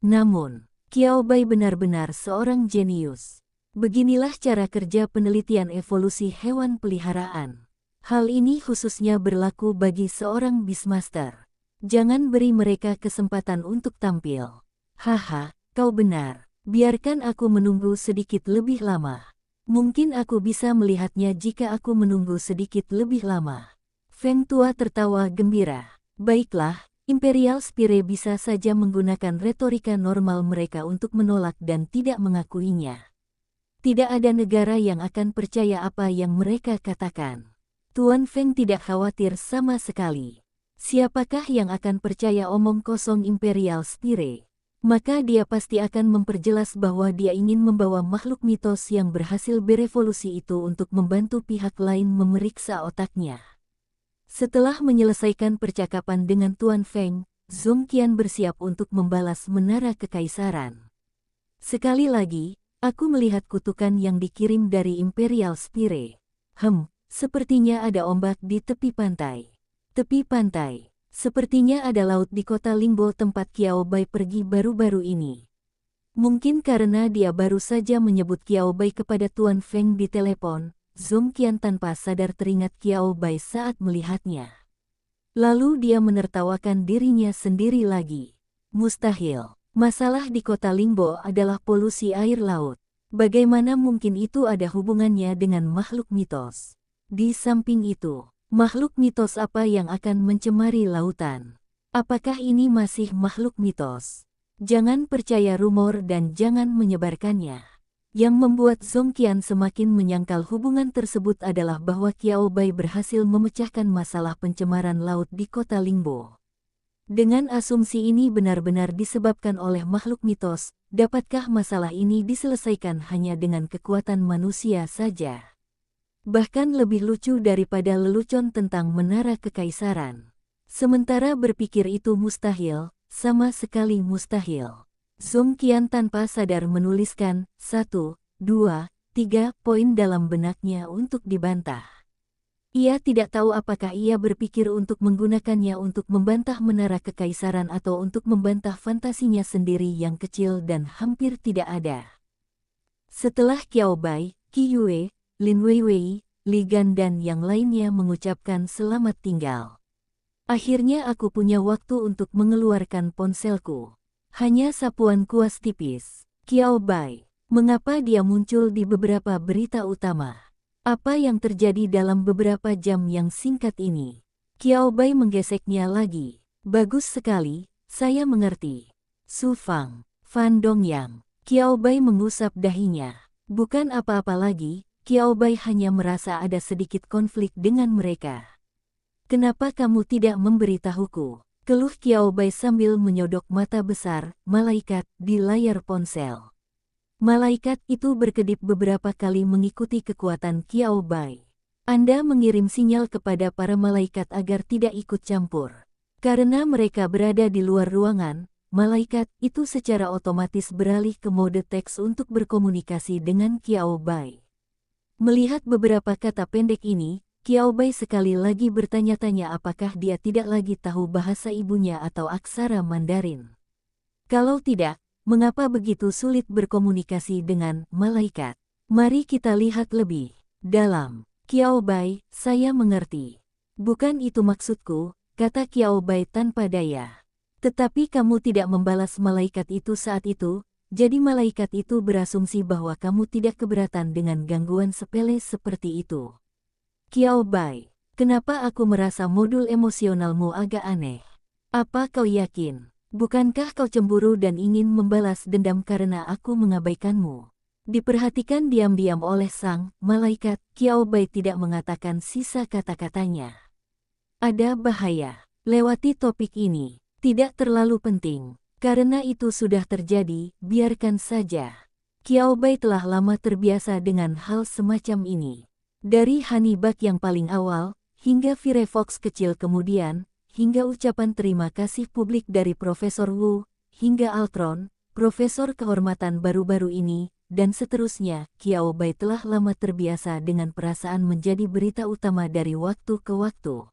Namun, Qiao Bai benar-benar seorang jenius. Beginilah cara kerja penelitian evolusi hewan peliharaan. Hal ini khususnya berlaku bagi seorang Beastmaster. Jangan beri mereka kesempatan untuk tampil. Haha, kau benar. Biarkan aku menunggu sedikit lebih lama. Mungkin aku bisa melihatnya jika aku menunggu sedikit lebih lama. Feng Tua tertawa gembira. Baiklah, Imperial Spire bisa saja menggunakan retorika normal mereka untuk menolak dan tidak mengakuinya. Tidak ada negara yang akan percaya apa yang mereka katakan. Tuan Feng tidak khawatir sama sekali. Siapakah yang akan percaya omong kosong Imperial Spire? Maka dia pasti akan memperjelas bahwa dia ingin membawa makhluk mitos yang berhasil berevolusi itu untuk membantu pihak lain memeriksa otaknya. Setelah menyelesaikan percakapan dengan Tuan Feng, Zhong Qian bersiap untuk membalas menara kekaisaran. Sekali lagi, aku melihat kutukan yang dikirim dari Imperial Spire. Sepertinya ada ombak di tepi pantai. Tepi pantai. Sepertinya ada laut di kota Lingbo tempat Qiao Bai pergi baru-baru ini. Mungkin karena dia baru saja menyebut Qiao Bai kepada Tuan Feng di telepon, Zhong Qian tanpa sadar teringat Qiao Bai saat melihatnya. Lalu dia menertawakan dirinya sendiri lagi. Mustahil. Masalah di kota Lingbo adalah polusi air laut. Bagaimana mungkin itu ada hubungannya dengan makhluk mitos? Di samping itu, makhluk mitos apa yang akan mencemari lautan? Apakah ini masih makhluk mitos? Jangan percaya rumor dan jangan menyebarkannya. Yang membuat Zhong Qian semakin menyangkal hubungan tersebut adalah bahwa Qiao Bai berhasil memecahkan masalah pencemaran laut di kota Lingbo. Dengan asumsi ini benar-benar disebabkan oleh makhluk mitos, dapatkah masalah ini diselesaikan hanya dengan kekuatan manusia saja? Bahkan lebih lucu daripada lelucon tentang menara kekaisaran. Sementara berpikir itu mustahil, sama sekali mustahil. Zhong Qian tanpa sadar menuliskan 1, 2, 3 poin dalam benaknya untuk dibantah. Ia tidak tahu apakah ia berpikir untuk menggunakannya untuk membantah menara kekaisaran atau untuk membantah fantasinya sendiri yang kecil dan hampir tidak ada. Setelah Qiao Bai, Qi Yue, Lin Weiwei, Li Gan dan yang lainnya mengucapkan selamat tinggal. Akhirnya aku punya waktu untuk mengeluarkan ponselku. Hanya sapuan kuas tipis. Qiao Bai. Mengapa dia muncul di beberapa berita utama? Apa yang terjadi dalam beberapa jam yang singkat ini? Qiao Bai menggeseknya lagi. Bagus sekali, saya mengerti. Su Fang, Fan Dongyang. Qiao Bai mengusap dahinya. Bukan apa-apa lagi, Qiao Bai hanya merasa ada sedikit konflik dengan mereka. Kenapa kamu tidak memberitahuku? Keluh Qiao Bai sambil menyodok mata besar, malaikat, di layar ponsel. Malaikat itu berkedip beberapa kali mengikuti kekuatan Qiao Bai. Anda mengirim sinyal kepada para malaikat agar tidak ikut campur. Karena mereka berada di luar ruangan, malaikat itu secara otomatis beralih ke mode teks untuk berkomunikasi dengan Qiao Bai. Melihat beberapa kata pendek ini, Qiao Bai sekali lagi bertanya-tanya apakah dia tidak lagi tahu bahasa ibunya atau aksara Mandarin. Kalau tidak, mengapa begitu sulit berkomunikasi dengan malaikat? Mari kita lihat lebih dalam. Qiao Bai, saya mengerti. Bukan itu maksudku, kata Qiao Bai tanpa daya. Tetapi kamu tidak membalas malaikat itu saat itu, jadi malaikat itu berasumsi bahwa kamu tidak keberatan dengan gangguan sepele seperti itu. Qiao Bai, kenapa aku merasa modul emosionalmu agak aneh? Apa kau yakin? Bukankah kau cemburu dan ingin membalas dendam karena aku mengabaikanmu? Diperhatikan diam-diam oleh sang malaikat, Qiao Bai tidak mengatakan sisa kata-katanya. Ada bahaya. Lewati topik ini. Tidak terlalu penting. Karena itu sudah terjadi, biarkan saja. Qiao Bai telah lama terbiasa dengan hal semacam ini. Dari Hanibak yang paling awal, hingga Firefox kecil kemudian, hingga ucapan terima kasih publik dari Profesor Wu, hingga Altron, Profesor Kehormatan baru-baru ini, dan seterusnya, Qiao Bai telah lama terbiasa dengan perasaan menjadi berita utama dari waktu ke waktu.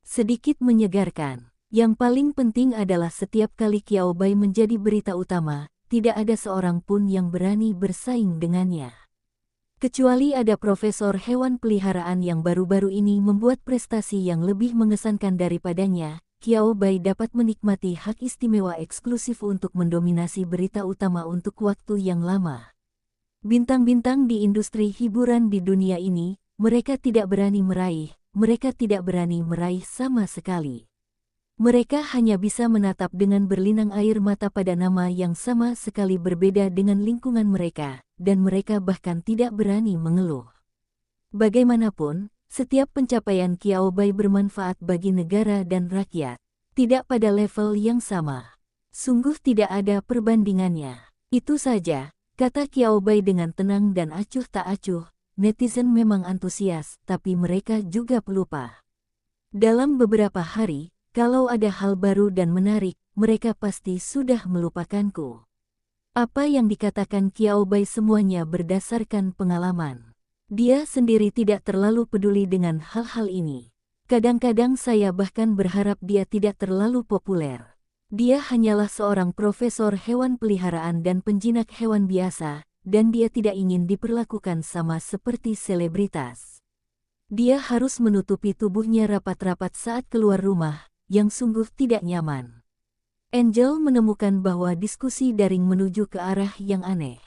Sedikit menyegarkan. Yang paling penting adalah setiap kali Qiao Bai menjadi berita utama, tidak ada seorang pun yang berani bersaing dengannya. Kecuali ada profesor hewan peliharaan yang baru-baru ini membuat prestasi yang lebih mengesankan daripadanya, Qiao Bai dapat menikmati hak istimewa eksklusif untuk mendominasi berita utama untuk waktu yang lama. Bintang-bintang di industri hiburan di dunia ini, mereka tidak berani meraih sama sekali. Mereka hanya bisa menatap dengan berlinang air mata pada nama yang sama sekali berbeda dengan lingkungan mereka, dan mereka bahkan tidak berani mengeluh. Bagaimanapun, setiap pencapaian Qiao Bai bermanfaat bagi negara dan rakyat. Tidak pada level yang sama. Sungguh tidak ada perbandingannya. Itu saja, kata Qiao Bai dengan tenang dan acuh tak acuh. Netizen memang antusias, tapi mereka juga pelupa. Dalam beberapa hari, kalau ada hal baru dan menarik, mereka pasti sudah melupakanku. Apa yang dikatakan Qiao Bai semuanya berdasarkan pengalaman. Dia sendiri tidak terlalu peduli dengan hal-hal ini. Kadang-kadang saya bahkan berharap dia tidak terlalu populer. Dia hanyalah seorang profesor hewan peliharaan dan penjinak hewan biasa, dan dia tidak ingin diperlakukan sama seperti selebritas. Dia harus menutupi tubuhnya rapat-rapat saat keluar rumah, yang sungguh tidak nyaman. Angel menemukan bahwa diskusi daring menuju ke arah yang aneh.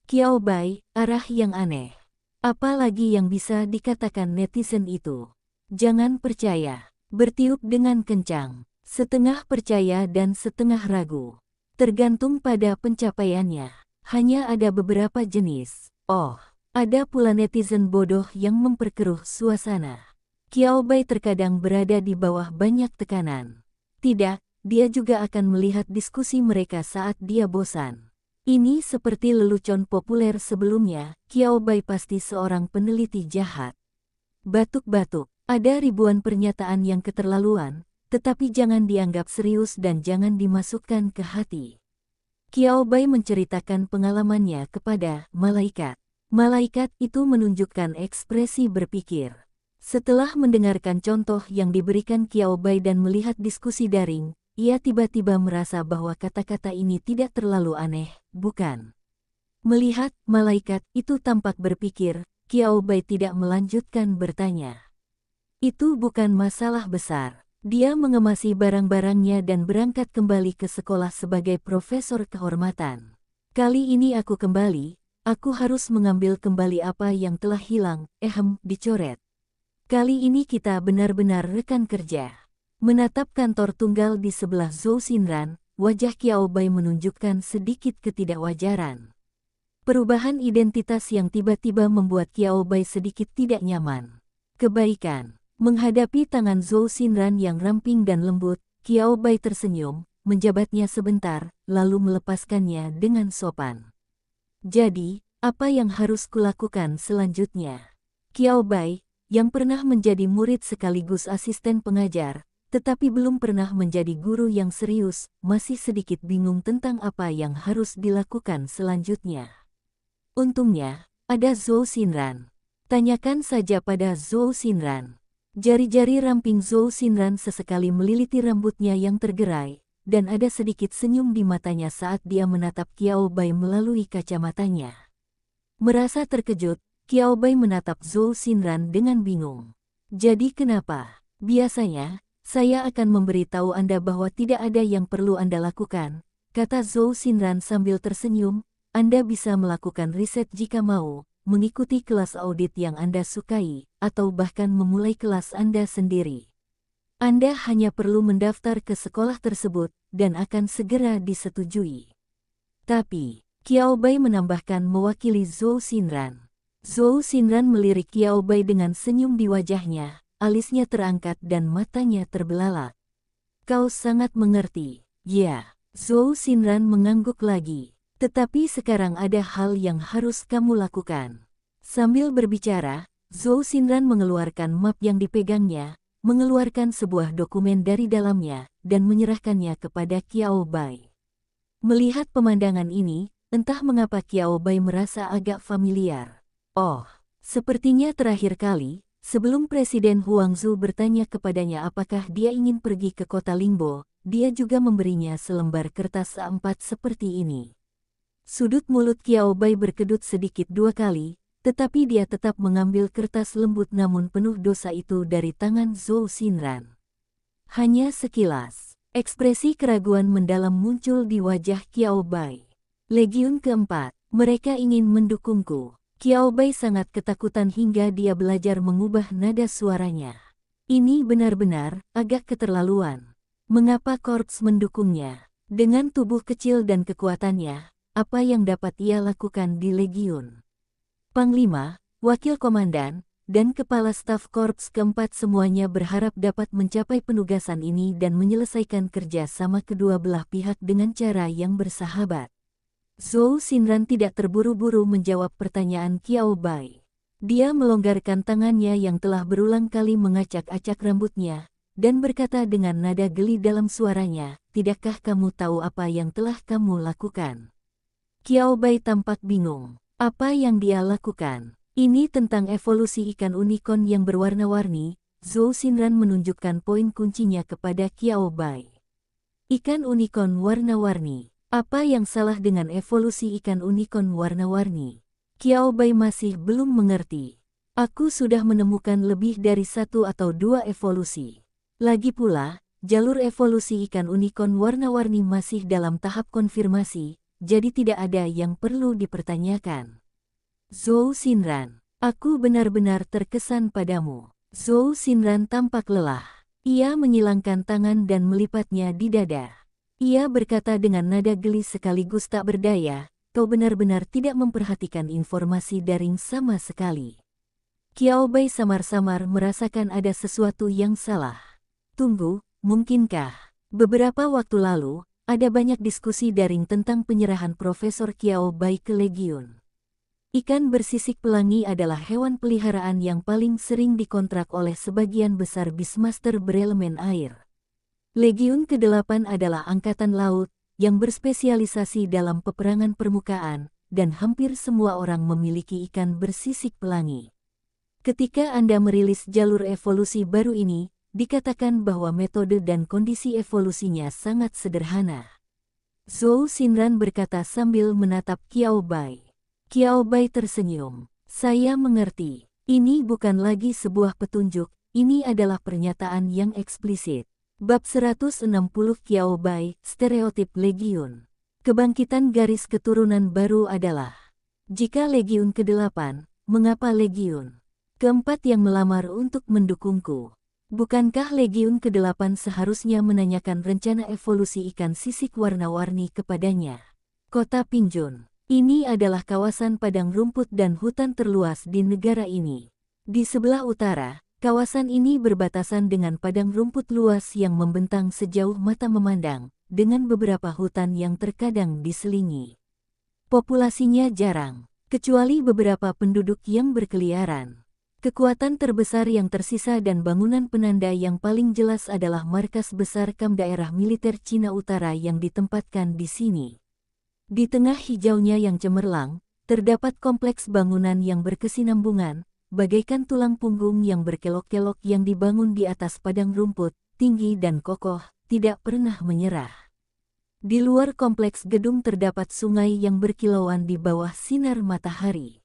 Qiao Bai, arah yang aneh. Apa lagi yang bisa dikatakan netizen itu? Jangan percaya. Bertiup dengan kencang. Setengah percaya dan setengah ragu. Tergantung pada pencapaiannya. Hanya ada beberapa jenis. Oh, ada pula netizen bodoh yang memperkeruh suasana. Qiao Bai terkadang berada di bawah banyak tekanan. Tidak, dia juga akan melihat diskusi mereka saat dia bosan. Ini seperti lelucon populer sebelumnya, Qiao Bai pasti seorang peneliti jahat. Batuk-batuk, ada ribuan pernyataan yang keterlaluan, tetapi jangan dianggap serius dan jangan dimasukkan ke hati. Qiao Bai menceritakan pengalamannya kepada malaikat. Malaikat itu menunjukkan ekspresi berpikir. Setelah mendengarkan contoh yang diberikan Qiao Bai dan melihat diskusi daring, ia tiba-tiba merasa bahwa kata-kata ini tidak terlalu aneh, bukan? Melihat malaikat itu tampak berpikir, Qiao Bai tidak melanjutkan bertanya. Itu bukan masalah besar. Dia mengemasi barang-barangnya dan berangkat kembali ke sekolah sebagai profesor kehormatan. Kali ini aku kembali, aku harus mengambil kembali apa yang telah hilang, dicoret. Kali ini kita benar-benar rekan kerja. Menatap kantor tunggal di sebelah Zhou Xinran, wajah Qiao Bai menunjukkan sedikit ketidakwajaran. Perubahan identitas yang tiba-tiba membuat Qiao Bai sedikit tidak nyaman. Kebaikan. Menghadapi tangan Zhou Xinran yang ramping dan lembut, Qiao Bai tersenyum, menjabatnya sebentar, lalu melepaskannya dengan sopan. Jadi, apa yang harus kulakukan selanjutnya? Qiao Bai, yang pernah menjadi murid sekaligus asisten pengajar, tetapi belum pernah menjadi guru yang serius, masih sedikit bingung tentang apa yang harus dilakukan selanjutnya. Untungnya, ada Zhou Xinran. Tanyakan saja pada Zhou Xinran. Jari-jari ramping Zhou Xinran sesekali meliliti rambutnya yang tergerai, dan ada sedikit senyum di matanya saat dia menatap Qiao Bai melalui kacamatanya. Merasa terkejut, Qiao Bai menatap Zhou Xinran dengan bingung. Jadi kenapa? Biasanya, saya akan memberitahu Anda bahwa tidak ada yang perlu Anda lakukan, kata Zhou Xinran sambil tersenyum. Anda bisa melakukan riset jika mau, mengikuti kelas audit yang Anda sukai, atau bahkan memulai kelas Anda sendiri. Anda hanya perlu mendaftar ke sekolah tersebut, dan akan segera disetujui. Tapi, Qiao Bai menambahkan mewakili Zhou Xinran. Zhou Xinran melirik Qiao Bai dengan senyum di wajahnya, alisnya terangkat dan matanya terbelalak. Kau sangat mengerti. Ya, Zhou Xinran mengangguk lagi. Tetapi sekarang ada hal yang harus kamu lakukan. Sambil berbicara, Zhou Xinran mengeluarkan map yang dipegangnya, mengeluarkan sebuah dokumen dari dalamnya, dan menyerahkannya kepada Qiao Bai. Melihat pemandangan ini, entah mengapa Qiao Bai merasa agak familiar. Oh, sepertinya terakhir kali, sebelum Presiden Huangzu bertanya kepadanya apakah dia ingin pergi ke kota Lingbo, dia juga memberinya selembar kertas A4 seperti ini. Sudut mulut Qiao Bai berkedut sedikit dua kali, tetapi dia tetap mengambil kertas lembut namun penuh dosa itu dari tangan Zhou Xinran. Hanya sekilas, ekspresi keraguan mendalam muncul di wajah Qiao Bai. Legiun keempat, mereka ingin mendukungku. Qiao Bai sangat ketakutan hingga dia belajar mengubah nada suaranya. Ini benar-benar agak keterlaluan. Mengapa korps mendukungnya? Dengan tubuh kecil dan kekuatannya, apa yang dapat ia lakukan di Legiun? Panglima, Wakil Komandan, dan Kepala Staf Korps keempat semuanya berharap dapat mencapai penugasan ini dan menyelesaikan kerja sama kedua belah pihak dengan cara yang bersahabat. Zhou Xinran tidak terburu-buru menjawab pertanyaan Qiao Bai. Dia melonggarkan tangannya yang telah berulang kali mengacak-acak rambutnya, dan berkata dengan nada geli dalam suaranya, "Tidakkah kamu tahu apa yang telah kamu lakukan?" Qiao Bai tampak bingung. Apa yang dia lakukan? Ini tentang evolusi ikan unicorn yang berwarna-warni. Zhou Xinran menunjukkan poin kuncinya kepada Qiao Bai. Ikan unicorn warna-warni. Apa yang salah dengan evolusi ikan unicorn warna-warni? Qiao Bai masih belum mengerti. Aku sudah menemukan lebih dari satu atau dua evolusi. Lagi pula, jalur evolusi ikan unicorn warna-warni masih dalam tahap konfirmasi, jadi tidak ada yang perlu dipertanyakan. Zhou Xinran, aku benar-benar terkesan padamu. Zhou Xinran tampak lelah. Ia menyilangkan tangan dan melipatnya di dada. Ia berkata dengan nada geli sekaligus tak berdaya, kau benar-benar tidak memperhatikan informasi daring sama sekali. Qiao Bai samar-samar merasakan ada sesuatu yang salah. Tunggu, mungkinkah? Beberapa waktu lalu, ada banyak diskusi daring tentang penyerahan Profesor Qiao Bai ke Legiun. Ikan bersisik pelangi adalah hewan peliharaan yang paling sering dikontrak oleh sebagian besar Beastmaster berelemen air. Legiun ke-8 adalah angkatan laut, yang berspesialisasi dalam peperangan permukaan, dan hampir semua orang memiliki ikan bersisik pelangi. Ketika Anda merilis jalur evolusi baru ini, dikatakan bahwa metode dan kondisi evolusinya sangat sederhana. Zhou Xinran berkata sambil menatap Qiao Bai. Qiao Bai tersenyum. Saya mengerti. Ini bukan lagi sebuah petunjuk, ini adalah pernyataan yang eksplisit. Bab 160 Qiao Bai, Stereotip Legiun. Kebangkitan garis keturunan baru adalah, jika Legiun ke-8, mengapa Legiun ke-4 yang melamar untuk mendukungku? Bukankah Legiun ke-8 seharusnya menanyakan rencana evolusi ikan sisik warna-warni kepadanya? Kota Pingjun. Ini adalah kawasan padang rumput dan hutan terluas di negara ini. Di sebelah utara, kawasan ini berbatasan dengan padang rumput luas yang membentang sejauh mata memandang, dengan beberapa hutan yang terkadang diselingi. Populasinya jarang, kecuali beberapa penduduk yang berkeliaran. Kekuatan terbesar yang tersisa dan bangunan penanda yang paling jelas adalah markas besar KAM daerah militer Cina Utara yang ditempatkan di sini. Di tengah hijaunya yang cemerlang, terdapat kompleks bangunan yang berkesinambungan, bagaikan tulang punggung yang berkelok-kelok yang dibangun di atas padang rumput, tinggi dan kokoh, tidak pernah menyerah. Di luar kompleks gedung terdapat sungai yang berkilauan di bawah sinar matahari.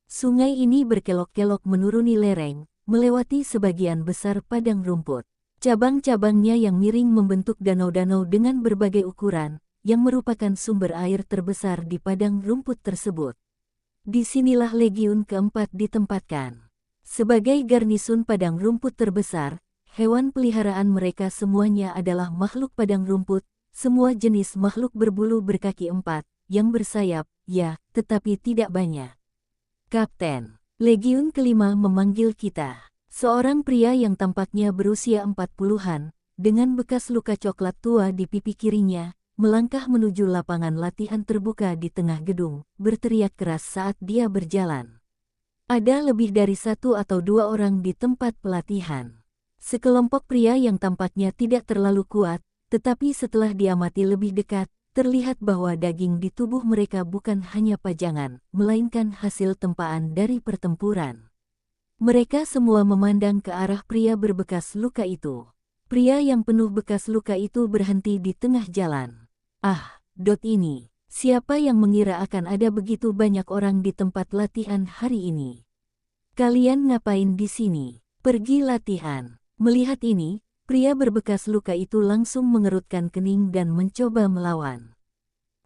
Sungai ini berkelok-kelok menuruni lereng, melewati sebagian besar padang rumput. Cabang-cabangnya yang miring membentuk danau-danau dengan berbagai ukuran, yang merupakan sumber air terbesar di padang rumput tersebut. Disinilah Legiun ke-4 ditempatkan. Sebagai garnisun padang rumput terbesar, hewan peliharaan mereka semuanya adalah makhluk padang rumput, semua jenis makhluk berbulu berkaki 4, yang bersayap, ya, tetapi tidak banyak. Kapten, Legiun ke-5 memanggil kita. Seorang pria yang tampaknya berusia 40-an, dengan bekas luka coklat tua di pipi kirinya, melangkah menuju lapangan latihan terbuka di tengah gedung, berteriak keras saat dia berjalan. Ada lebih dari 1 atau 2 orang di tempat pelatihan. Sekelompok pria yang tampaknya tidak terlalu kuat, tetapi setelah diamati lebih dekat, terlihat bahwa daging di tubuh mereka bukan hanya pajangan, melainkan hasil tempaan dari pertempuran. Mereka semua memandang ke arah pria berbekas luka itu. Pria yang penuh bekas luka itu berhenti di tengah jalan. Ah, ini. Siapa yang mengira akan ada begitu banyak orang di tempat latihan hari ini? Kalian ngapain di sini? Pergi latihan. Melihat ini, pria berbekas luka itu langsung mengerutkan kening dan mencoba melawan.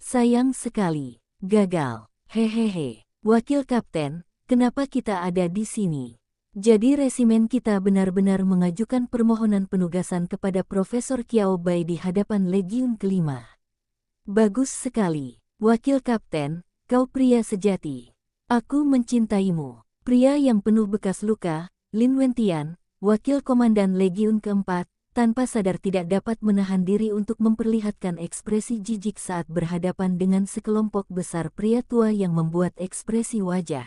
Sayang sekali, gagal. Hehehe. Wakil Kapten, kenapa kita ada di sini? Jadi resimen kita benar-benar mengajukan permohonan penugasan kepada Profesor Qiao Bai di hadapan Legiun ke-5. Bagus sekali. Wakil Kapten, kau pria sejati. Aku mencintaimu. Pria yang penuh bekas luka, Lin Wentian, Wakil Komandan Legiun ke-4, tanpa sadar tidak dapat menahan diri untuk memperlihatkan ekspresi jijik saat berhadapan dengan sekelompok besar pria tua yang membuat ekspresi wajah.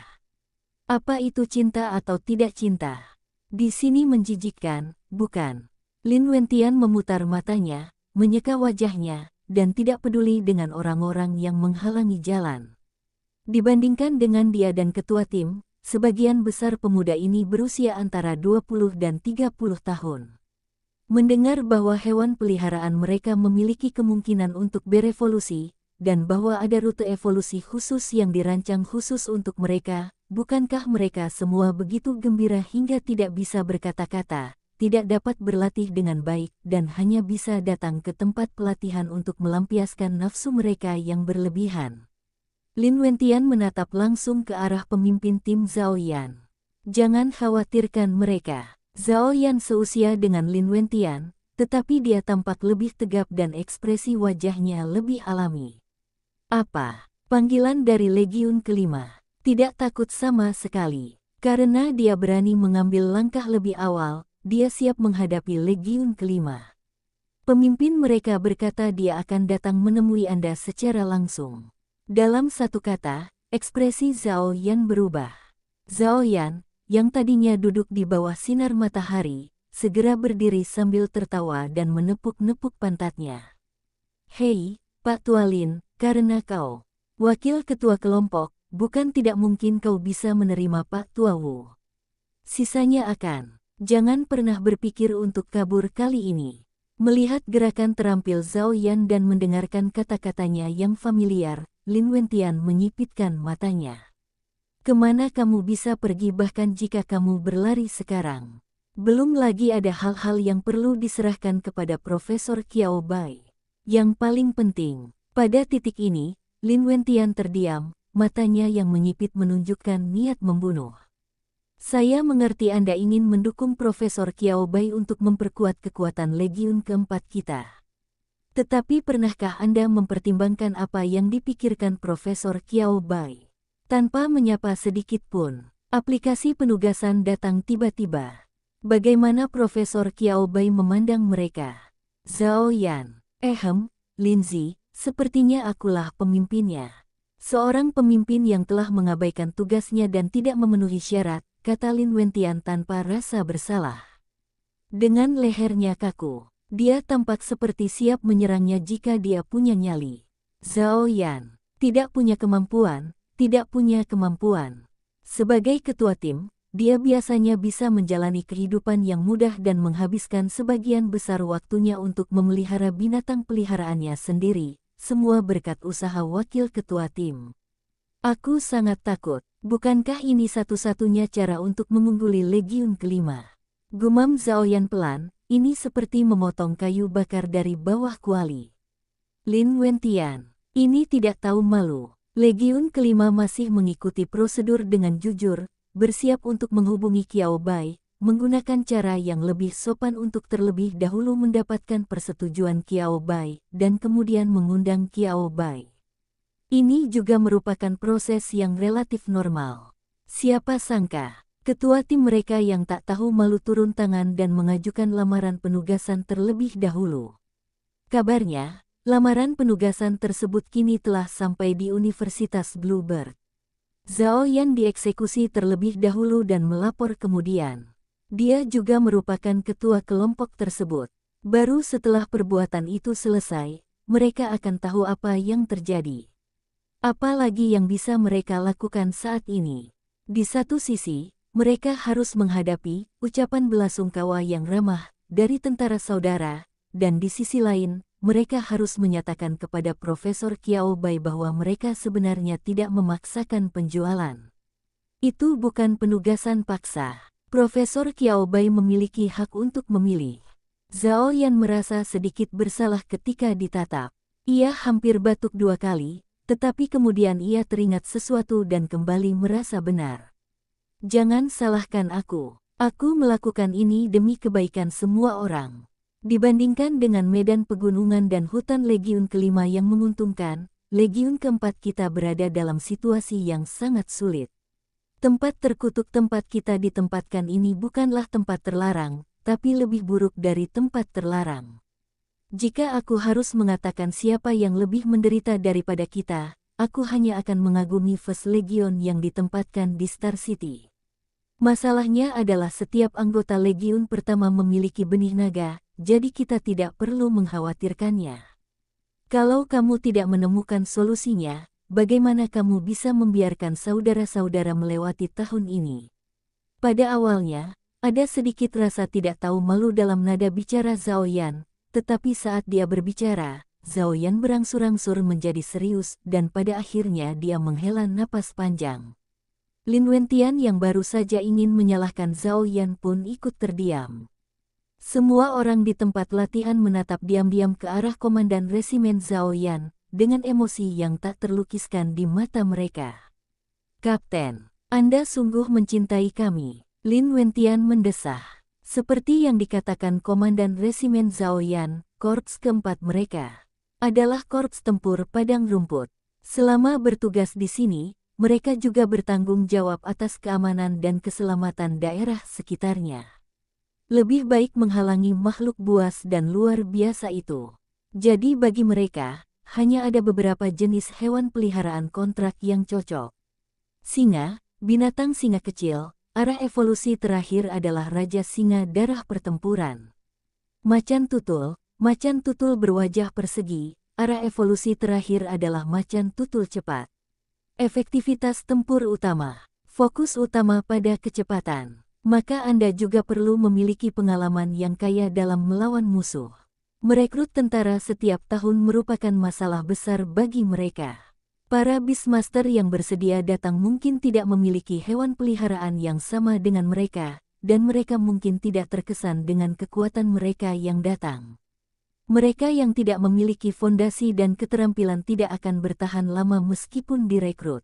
Apa itu cinta atau tidak cinta? Di sini menjijikkan, bukan? Lin Wentian memutar matanya, menyeka wajahnya, dan tidak peduli dengan orang-orang yang menghalangi jalan. Dibandingkan dengan dia dan ketua tim, sebagian besar pemuda ini berusia antara 20 dan 30 tahun. Mendengar bahwa hewan peliharaan mereka memiliki kemungkinan untuk berevolusi, dan bahwa ada rute evolusi khusus yang dirancang khusus untuk mereka, bukankah mereka semua begitu gembira hingga tidak bisa berkata-kata, tidak dapat berlatih dengan baik, dan hanya bisa datang ke tempat pelatihan untuk melampiaskan nafsu mereka yang berlebihan? Lin Wentian menatap langsung ke arah pemimpin tim Zhao Yan. Jangan khawatirkan mereka. Zhao Yan seusia dengan Lin Wentian, tetapi dia tampak lebih tegap dan ekspresi wajahnya lebih alami. Apa? Panggilan dari Legiun ke-5. Tidak takut sama sekali. Karena dia berani mengambil langkah lebih awal, dia siap menghadapi Legiun ke-5. Pemimpin mereka berkata dia akan datang menemui Anda secara langsung. Dalam satu kata, ekspresi Zhao Yan berubah. Zhao Yan, yang tadinya duduk di bawah sinar matahari, segera berdiri sambil tertawa dan menepuk-nepuk pantatnya. Hei, Pak Tua Lin, karena kau wakil ketua kelompok, bukan tidak mungkin kau bisa menerima Pak Tua Wu. Sisanya akan. Jangan pernah berpikir untuk kabur kali ini. Melihat gerakan terampil Zhao Yan dan mendengarkan kata-katanya yang familiar, Lin Wentian menyipitkan matanya. Kemana kamu bisa pergi bahkan jika kamu berlari sekarang? Belum lagi ada hal-hal yang perlu diserahkan kepada Profesor Qiao Bai. Yang paling penting, pada titik ini, Lin Wentian terdiam, matanya yang menyipit menunjukkan niat membunuh. Saya mengerti Anda ingin mendukung Profesor Qiao Bai untuk memperkuat kekuatan Legiun keempat kita. Tetapi pernahkah Anda mempertimbangkan apa yang dipikirkan Profesor Qiao Bai? Tanpa menyapa sedikit pun, aplikasi penugasan datang tiba-tiba. Bagaimana Profesor Qiao Bai memandang mereka? Zhao Yan, Linzi, sepertinya akulah pemimpinnya. Seorang pemimpin yang telah mengabaikan tugasnya dan tidak memenuhi syarat, kata Lin Wentian tanpa rasa bersalah. Dengan lehernya kaku, dia tampak seperti siap menyerangnya jika dia punya nyali. Zhao Yan, tidak punya kemampuan. Sebagai ketua tim, dia biasanya bisa menjalani kehidupan yang mudah dan menghabiskan sebagian besar waktunya untuk memelihara binatang peliharaannya sendiri, semua berkat usaha wakil ketua tim. Aku sangat takut, bukankah ini satu-satunya cara untuk mengungguli Legiun kelima? Gumam Zhao Yan pelan, ini seperti memotong kayu bakar dari bawah kuali. Lin Wentian, ini tidak tahu malu. Legiun kelima masih mengikuti prosedur dengan jujur, bersiap untuk menghubungi Qiao Bai, menggunakan cara yang lebih sopan untuk terlebih dahulu mendapatkan persetujuan Qiao Bai, dan kemudian mengundang Qiao Bai. Ini juga merupakan proses yang relatif normal. Siapa sangka, ketua tim mereka yang tak tahu malu turun tangan dan mengajukan lamaran penugasan terlebih dahulu. Kabarnya, lamaran penugasan tersebut kini telah sampai di Universitas Bluebird. Zhao Yan dieksekusi terlebih dahulu dan melapor kemudian. Dia juga merupakan ketua kelompok tersebut. Baru setelah perbuatan itu selesai, mereka akan tahu apa yang terjadi. Apa lagi yang bisa mereka lakukan saat ini? Di satu sisi, mereka harus menghadapi ucapan belasungkawa yang ramah dari tentara saudara, dan di sisi lain, mereka harus menyatakan kepada Profesor Qiao Bai bahwa mereka sebenarnya tidak memaksakan penjualan. Itu bukan penugasan paksa. Profesor Qiao Bai memiliki hak untuk memilih. Zhao Yan merasa sedikit bersalah ketika ditatap. Ia hampir batuk 2 kali, tetapi kemudian ia teringat sesuatu dan kembali merasa benar. Jangan salahkan aku. Aku melakukan ini demi kebaikan semua orang. Dibandingkan dengan medan pegunungan dan hutan Legiun kelima yang menguntungkan, Legiun keempat kita berada dalam situasi yang sangat sulit. Tempat terkutuk tempat kita ditempatkan ini bukanlah tempat terlarang, tapi lebih buruk dari tempat terlarang. Jika aku harus mengatakan siapa yang lebih menderita daripada kita, aku hanya akan mengagumi First Legion yang ditempatkan di Star City. Masalahnya adalah setiap anggota Legiun pertama memiliki benih naga, jadi kita tidak perlu mengkhawatirkannya. Kalau kamu tidak menemukan solusinya, bagaimana kamu bisa membiarkan saudara-saudara melewati tahun ini? Pada awalnya, ada sedikit rasa tidak tahu malu dalam nada bicara Zhao Yan, tetapi saat dia berbicara, Zhao Yan berangsur-angsur menjadi serius dan pada akhirnya dia menghela napas panjang. Lin Wentian yang baru saja ingin menyalahkan Zhao Yan pun ikut terdiam. Semua orang di tempat latihan menatap diam-diam ke arah komandan resimen Zhao Yan, dengan emosi yang tak terlukiskan di mata mereka. Kapten, Anda sungguh mencintai kami, Lin Wentian mendesah. Seperti yang dikatakan komandan resimen Zhao Yan, korps keempat mereka adalah korps tempur padang rumput. Selama bertugas di sini, mereka juga bertanggung jawab atas keamanan dan keselamatan daerah sekitarnya. Lebih baik menghalangi makhluk buas dan luar biasa itu. Jadi bagi mereka, hanya ada beberapa jenis hewan peliharaan kontrak yang cocok. Singa, binatang singa kecil, arah evolusi terakhir adalah Raja Singa darah pertempuran. Macan tutul berwajah persegi, arah evolusi terakhir adalah macan tutul cepat. Efektivitas tempur utama, fokus utama pada kecepatan. Maka Anda juga perlu memiliki pengalaman yang kaya dalam melawan musuh. Merekrut tentara setiap tahun merupakan masalah besar bagi mereka. Para Beastmaster yang bersedia datang mungkin tidak memiliki hewan peliharaan yang sama dengan mereka, dan mereka mungkin tidak terkesan dengan kekuatan mereka yang datang. Mereka yang tidak memiliki fondasi dan keterampilan tidak akan bertahan lama meskipun direkrut.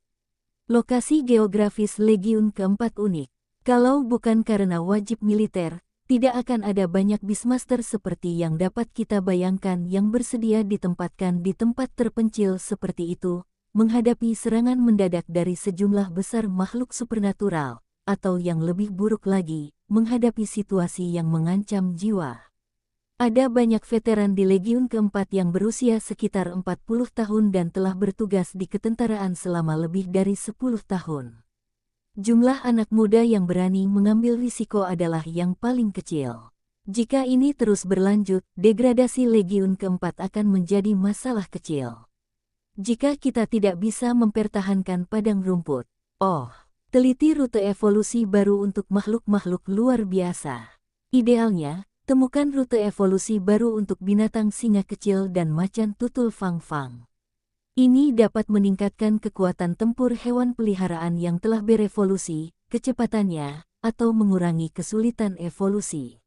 Lokasi geografis Legiun keempat unik. Kalau bukan karena wajib militer, tidak akan ada banyak Beastmaster seperti yang dapat kita bayangkan yang bersedia ditempatkan di tempat terpencil seperti itu, menghadapi serangan mendadak dari sejumlah besar makhluk supernatural, atau yang lebih buruk lagi, menghadapi situasi yang mengancam jiwa. Ada banyak veteran di Legiun keempat yang berusia sekitar 40 tahun dan telah bertugas di ketentaraan selama lebih dari 10 tahun. Jumlah anak muda yang berani mengambil risiko adalah yang paling kecil. Jika ini terus berlanjut, degradasi Legiun keempat akan menjadi masalah kecil. Jika kita tidak bisa mempertahankan padang rumput, teliti rute evolusi baru untuk makhluk-makhluk luar biasa. Idealnya, temukan rute evolusi baru untuk binatang singa kecil dan macan tutul fang-fang. Ini dapat meningkatkan kekuatan tempur hewan peliharaan yang telah berevolusi, kecepatannya, atau mengurangi kesulitan evolusi.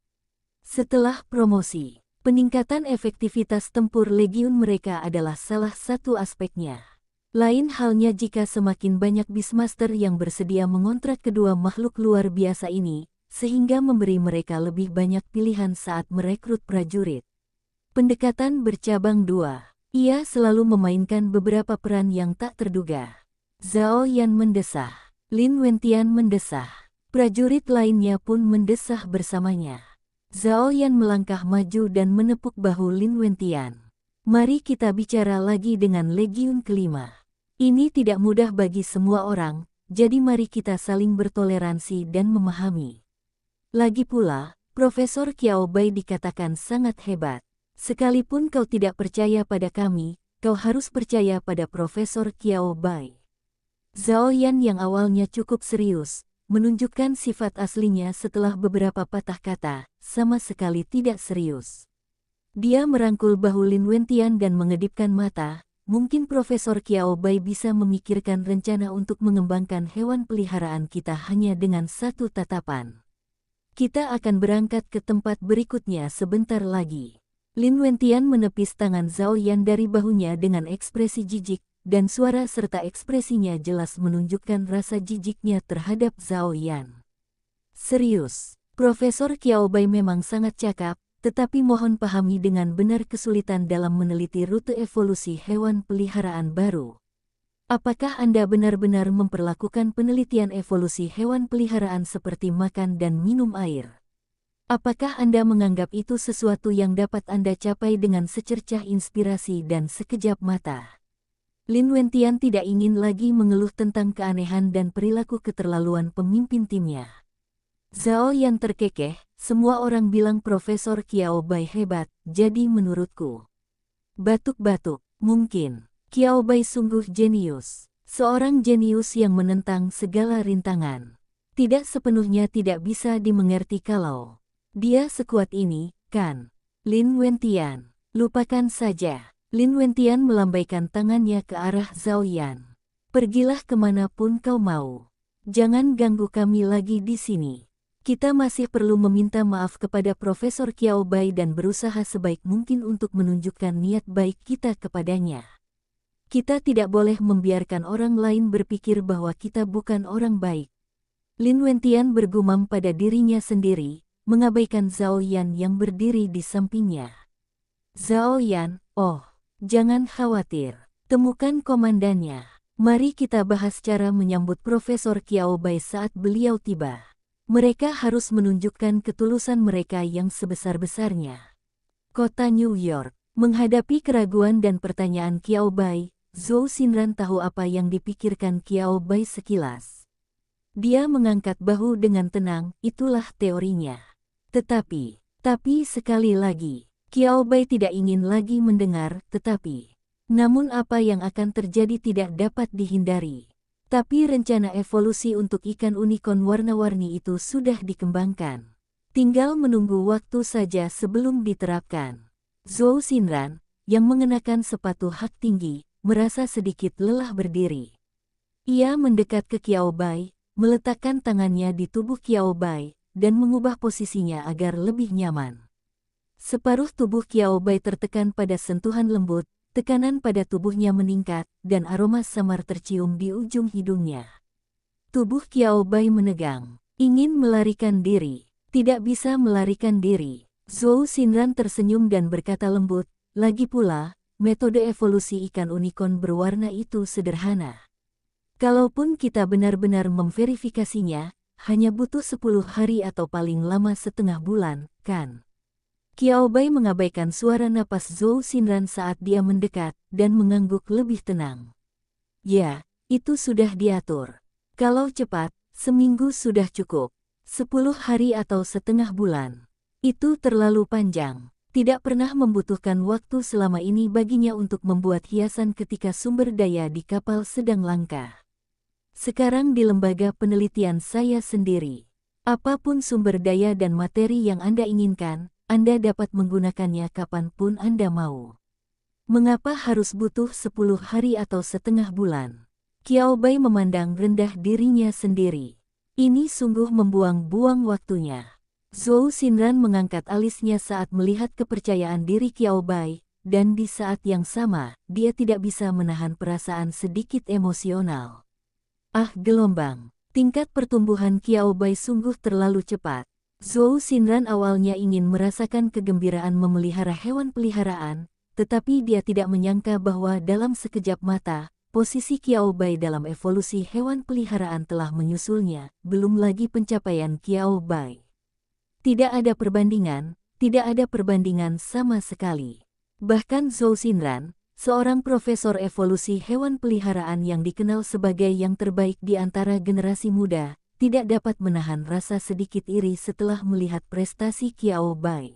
Setelah promosi, peningkatan efektivitas tempur Legiun mereka adalah salah satu aspeknya. Lain halnya jika semakin banyak Beastmaster yang bersedia mengontrak kedua makhluk luar biasa ini, sehingga memberi mereka lebih banyak pilihan saat merekrut prajurit. Pendekatan bercabang 2. Ia selalu memainkan beberapa peran yang tak terduga. Zhao Yan mendesah. Lin Wentian mendesah. Prajurit lainnya pun mendesah bersamanya. Zhao Yan melangkah maju dan menepuk bahu Lin Wentian. Mari kita bicara lagi dengan Legiun kelima. Ini tidak mudah bagi semua orang, jadi mari kita saling bertoleransi dan memahami. Lagi pula, Profesor Qiao Bai dikatakan sangat hebat. Sekalipun kau tidak percaya pada kami, kau harus percaya pada Profesor Qiao Bai. Zhao Yan yang awalnya cukup serius, menunjukkan sifat aslinya setelah beberapa patah kata, sama sekali tidak serius. Dia merangkul bahu Lin Wentian dan mengedipkan mata. Mungkin Profesor Qiao Bai bisa memikirkan rencana untuk mengembangkan hewan peliharaan kita hanya dengan satu tatapan. Kita akan berangkat ke tempat berikutnya sebentar lagi. Lin Wentian menepis tangan Zhao Yan dari bahunya dengan ekspresi jijik, dan suara serta ekspresinya jelas menunjukkan rasa jijiknya terhadap Zhao Yan. Serius, Profesor Qiao Bai memang sangat cakap, tetapi mohon pahami dengan benar kesulitan dalam meneliti rute evolusi hewan peliharaan baru. Apakah Anda benar-benar memperlakukan penelitian evolusi hewan peliharaan seperti makan dan minum air? Apakah Anda menganggap itu sesuatu yang dapat Anda capai dengan secercah inspirasi dan sekejap mata? Lin Wentian tidak ingin lagi mengeluh tentang keanehan dan perilaku keterlaluan pemimpin timnya. Zhao Yan terkekeh, semua orang bilang Profesor Qiao Bai hebat, jadi menurutku. Batuk-batuk, mungkin. Qiao Bai sungguh jenius. Seorang jenius yang menentang segala rintangan. Tidak sepenuhnya tidak bisa dimengerti kalau dia sekuat ini, kan? Lin Wentian, lupakan saja. Lin Wentian melambaikan tangannya ke arah Zhao Yan. Pergilah kemanapun kau mau. Jangan ganggu kami lagi di sini. Kita masih perlu meminta maaf kepada Profesor Qiao Bai dan berusaha sebaik mungkin untuk menunjukkan niat baik kita kepadanya. Kita tidak boleh membiarkan orang lain berpikir bahwa kita bukan orang baik. Lin Wentian bergumam pada dirinya sendiri, mengabaikan Zhao Yan yang berdiri di sampingnya. Zhao Yan, jangan khawatir. Temukan komandannya. Mari kita bahas cara menyambut Profesor Qiao Bai saat beliau tiba. Mereka harus menunjukkan ketulusan mereka yang sebesar-besarnya. Kota New York. Menghadapi keraguan dan pertanyaan Qiao Bai, Zhou Xinran tahu apa yang dipikirkan Qiao Bai sekilas. Dia mengangkat bahu dengan tenang, itulah teorinya. Tetapi sekali lagi, Qiao Bai tidak ingin lagi mendengar, namun apa yang akan terjadi tidak dapat dihindari. Tapi rencana evolusi untuk ikan unicorn warna-warni itu sudah dikembangkan. Tinggal menunggu waktu saja sebelum diterapkan. Zhou Xinran, yang mengenakan sepatu hak tinggi, merasa sedikit lelah berdiri. Ia mendekat ke Qiao Bai, meletakkan tangannya di tubuh Qiao Bai, dan mengubah posisinya agar lebih nyaman. Separuh tubuh Qiao Bai tertekan pada sentuhan lembut, tekanan pada tubuhnya meningkat, dan aroma samar tercium di ujung hidungnya. Tubuh Qiao Bai menegang, ingin melarikan diri, tidak bisa melarikan diri. Zhou Xinran tersenyum dan berkata lembut, lagi pula, metode evolusi ikan unicorn berwarna itu sederhana. Kalaupun kita benar-benar memverifikasinya, hanya butuh 10 hari atau paling lama setengah bulan, kan? Qiao Bai mengabaikan suara napas Zhou Xinran saat dia mendekat, dan mengangguk lebih tenang. Ya, itu sudah diatur. Kalau cepat, seminggu sudah cukup. 10 hari atau setengah bulan. Itu terlalu panjang. Tidak pernah membutuhkan waktu selama ini baginya untuk membuat hiasan ketika sumber daya di kapal sedang langka. Sekarang di lembaga penelitian saya sendiri. Apapun sumber daya dan materi yang Anda inginkan, Anda dapat menggunakannya kapanpun Anda mau. Mengapa harus butuh 10 hari atau setengah bulan? Qiao Bai memandang rendah dirinya sendiri. Ini sungguh membuang-buang waktunya. Zhou Xinran mengangkat alisnya saat melihat kepercayaan diri Qiao Bai, dan di saat yang sama, dia tidak bisa menahan perasaan sedikit emosional. Ah, gelombang. Tingkat pertumbuhan Qiao Bai sungguh terlalu cepat. Zhou Xinran awalnya ingin merasakan kegembiraan memelihara hewan peliharaan, tetapi dia tidak menyangka bahwa dalam sekejap mata, posisi Qiao Bai dalam evolusi hewan peliharaan telah menyusulnya, belum lagi pencapaian Qiao Bai. Tidak ada perbandingan sama sekali. Bahkan Zhou Xinran, seorang profesor evolusi hewan peliharaan yang dikenal sebagai yang terbaik di antara generasi muda, tidak dapat menahan rasa sedikit iri setelah melihat prestasi Qiao Bai.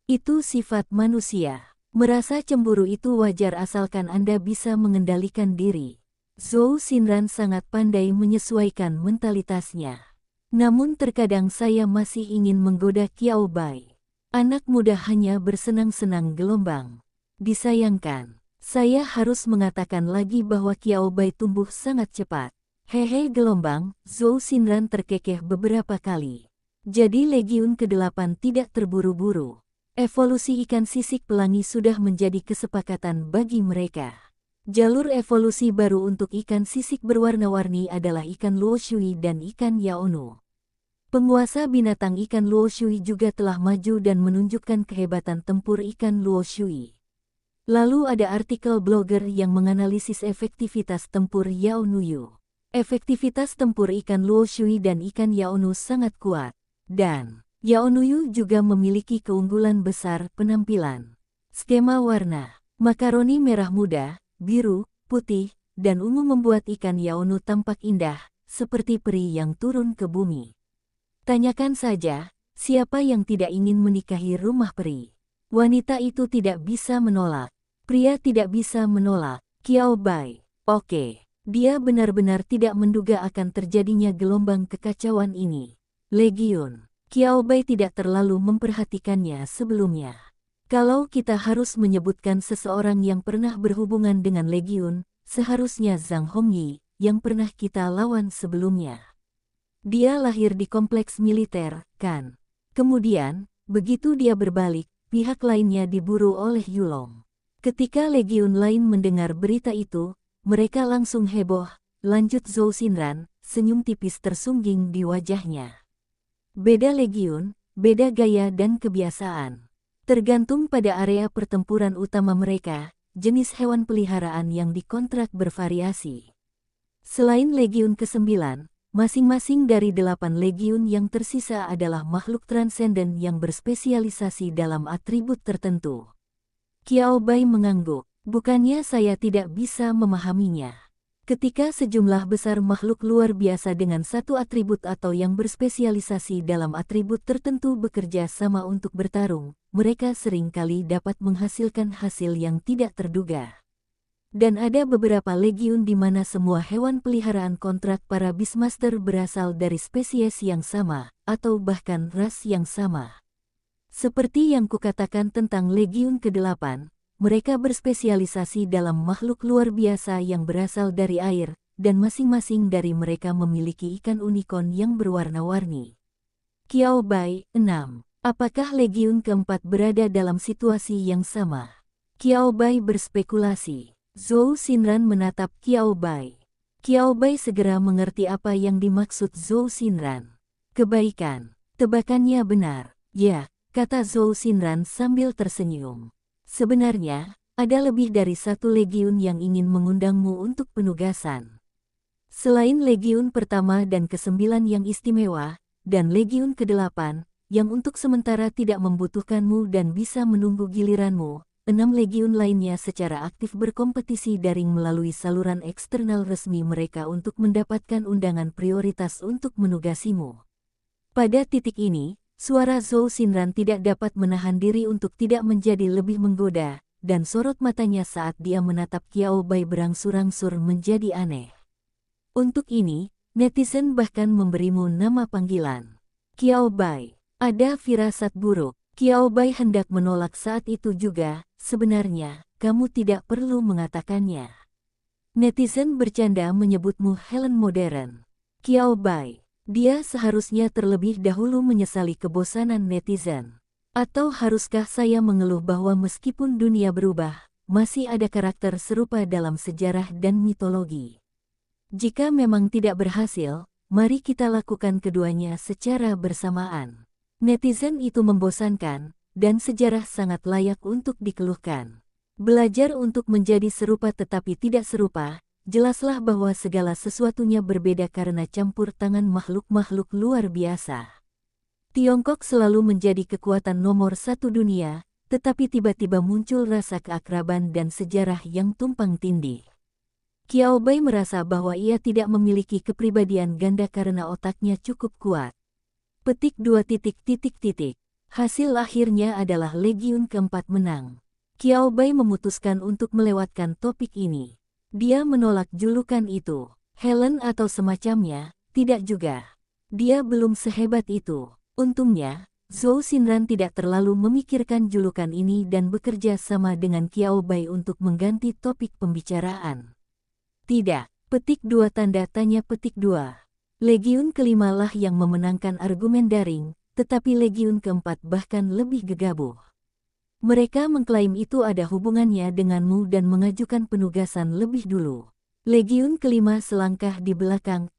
Itu sifat manusia. Merasa cemburu itu wajar asalkan Anda bisa mengendalikan diri. Zhou Xinran sangat pandai menyesuaikan mentalitasnya. Namun terkadang saya masih ingin menggoda Qiao Bai. Anak muda hanya bersenang-senang gelombang. Disayangkan, saya harus mengatakan lagi bahwa Qiao Bai tumbuh sangat cepat. Hehe gelombang, Zhou Xinran terkekeh beberapa kali. Jadi Legiun ke-8 tidak terburu-buru. Evolusi ikan sisik pelangi sudah menjadi kesepakatan bagi mereka. Jalur evolusi baru untuk ikan sisik berwarna-warni adalah ikan luoshui dan ikan yaonu. Penguasa binatang ikan luoshui juga telah maju dan menunjukkan kehebatan tempur ikan luoshui. Lalu ada artikel blogger yang menganalisis efektivitas tempur yaonuyu. Efektivitas tempur ikan luoshui dan ikan yaonu sangat kuat, dan yaonuyu juga memiliki keunggulan besar penampilan. Skema warna, makaroni merah muda, biru, putih, dan ungu membuat ikan yaonu tampak indah, seperti peri yang turun ke bumi. Tanyakan saja, siapa yang tidak ingin menikahi rumah peri? Wanita itu tidak bisa menolak. Pria tidak bisa menolak. Qiao Bai, oke. Dia benar-benar tidak menduga akan terjadinya gelombang kekacauan ini. Legiun. Qiao Bai tidak terlalu memperhatikannya sebelumnya. Kalau kita harus menyebutkan seseorang yang pernah berhubungan dengan Legiun, seharusnya Zhang Hongyi, yang pernah kita lawan sebelumnya. Dia lahir di kompleks militer, kan? Kemudian, begitu dia berbalik, pihak lainnya diburu oleh Yulong. Ketika Legiun lain mendengar berita itu, mereka langsung heboh, lanjut Zhou Xinran, senyum tipis tersungging di wajahnya. Beda Legiun, beda gaya dan kebiasaan. Tergantung pada area pertempuran utama mereka, jenis hewan peliharaan yang dikontrak bervariasi. Selain Legiun ke-9, masing-masing dari 8 Legiun yang tersisa adalah makhluk transenden yang berspesialisasi dalam atribut tertentu. Qiao Bai mengangguk. Bukannya saya tidak bisa memahaminya. Ketika sejumlah besar makhluk luar biasa dengan satu atribut atau yang berspesialisasi dalam atribut tertentu bekerja sama untuk bertarung, mereka seringkali dapat menghasilkan hasil yang tidak terduga. Dan ada beberapa legiun di mana semua hewan peliharaan kontrak para Beastmaster berasal dari spesies yang sama, atau bahkan ras yang sama. Seperti yang kukatakan tentang Legiun ke-8, mereka berspesialisasi dalam makhluk luar biasa yang berasal dari air, dan masing-masing dari mereka memiliki ikan unicorn yang berwarna-warni. Qiao Bai, 6. Apakah Legiun keempat berada dalam situasi yang sama? Qiao Bai berspekulasi. Zhou Xinran menatap Qiao Bai. Qiao Bai segera mengerti apa yang dimaksud Zhou Xinran. Kebaikan. Tebakannya benar. Ya, kata Zhou Xinran sambil tersenyum. Sebenarnya, ada lebih dari satu legiun yang ingin mengundangmu untuk penugasan. Selain legiun pertama dan ke-9 yang istimewa, dan legiun ke-8, yang untuk sementara tidak membutuhkanmu dan bisa menunggu giliranmu, 6 legiun lainnya secara aktif berkompetisi daring melalui saluran eksternal resmi mereka untuk mendapatkan undangan prioritas untuk menugasimu. Pada titik ini, suara Zhou Xinran tidak dapat menahan diri untuk tidak menjadi lebih menggoda, dan sorot matanya saat dia menatap Qiao Bai berangsur-angsur menjadi aneh. Untuk ini, netizen bahkan memberimu nama panggilan. Qiao Bai. Ada firasat buruk. Qiao Bai hendak menolak saat itu juga, sebenarnya, kamu tidak perlu mengatakannya. Netizen bercanda menyebutmu Helen modern. Qiao Bai. Dia seharusnya terlebih dahulu menyesali kebosanan netizen. Atau haruskah saya mengeluh bahwa meskipun dunia berubah, masih ada karakter serupa dalam sejarah dan mitologi. Jika memang tidak berhasil, mari kita lakukan keduanya secara bersamaan. Netizen itu membosankan, dan sejarah sangat layak untuk dikeluhkan. Belajar untuk menjadi serupa tetapi tidak serupa, jelaslah bahwa segala sesuatunya berbeda karena campur tangan makhluk-makhluk luar biasa. Tiongkok selalu menjadi kekuatan nomor 1 dunia, tetapi tiba-tiba muncul rasa keakraban dan sejarah yang tumpang tindih. Qiao Bai merasa bahwa ia tidak memiliki kepribadian ganda karena otaknya cukup kuat. Petik 2. Hasil akhirnya adalah legiun keempat menang. Qiao Bai memutuskan untuk melewatkan topik ini. Dia menolak julukan itu. Helen atau semacamnya, tidak juga. Dia belum sehebat itu. Untungnya, Zhou Xinran tidak terlalu memikirkan julukan ini dan bekerja sama dengan Qiao Bai untuk mengganti topik pembicaraan. Tidak. Petik 2. Legiun kelima lah yang memenangkan argumen daring, tetapi legiun keempat bahkan lebih gegabah. Mereka mengklaim itu ada hubungannya denganmu dan mengajukan penugasan lebih dulu. Legiun kelima selangkah di belakang,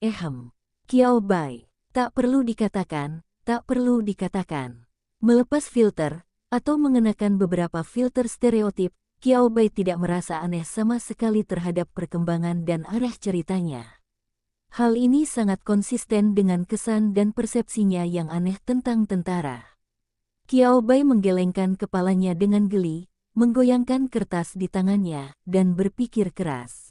Qiao Bai. Tak perlu dikatakan, tak perlu dikatakan. Melepas filter, atau mengenakan beberapa filter stereotip, Qiao Bai tidak merasa aneh sama sekali terhadap perkembangan dan arah ceritanya. Hal ini sangat konsisten dengan kesan dan persepsinya yang aneh tentang tentara. Qiao Bai menggelengkan kepalanya dengan geli, menggoyangkan kertas di tangannya, dan berpikir keras.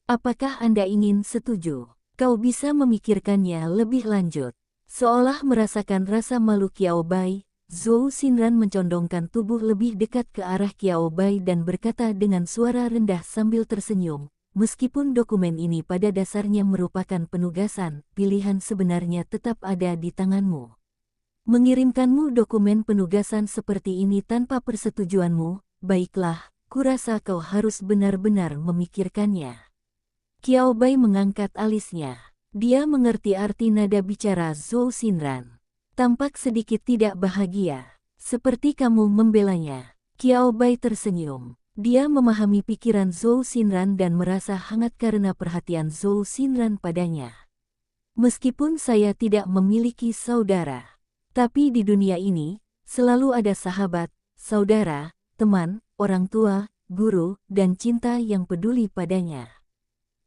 Apakah Anda ingin setuju? Kau bisa memikirkannya lebih lanjut. Seolah merasakan rasa malu Qiao Bai, Zhou Xinran mencondongkan tubuh lebih dekat ke arah Qiao Bai dan berkata dengan suara rendah sambil tersenyum, meskipun dokumen ini pada dasarnya merupakan penugasan, pilihan sebenarnya tetap ada di tanganmu. Mengirimkanmu dokumen penugasan seperti ini tanpa persetujuanmu, baiklah, kurasa kau harus benar-benar memikirkannya. Qiao Bai mengangkat alisnya. Dia mengerti arti nada bicara Zhou Xinran. Tampak sedikit tidak bahagia. Seperti kamu membelanya. Qiao Bai tersenyum. Dia memahami pikiran Zhou Xinran dan merasa hangat karena perhatian Zhou Xinran padanya. Meskipun saya tidak memiliki saudara, tapi di dunia ini, selalu ada sahabat, saudara, teman, orang tua, guru, dan cinta yang peduli padanya.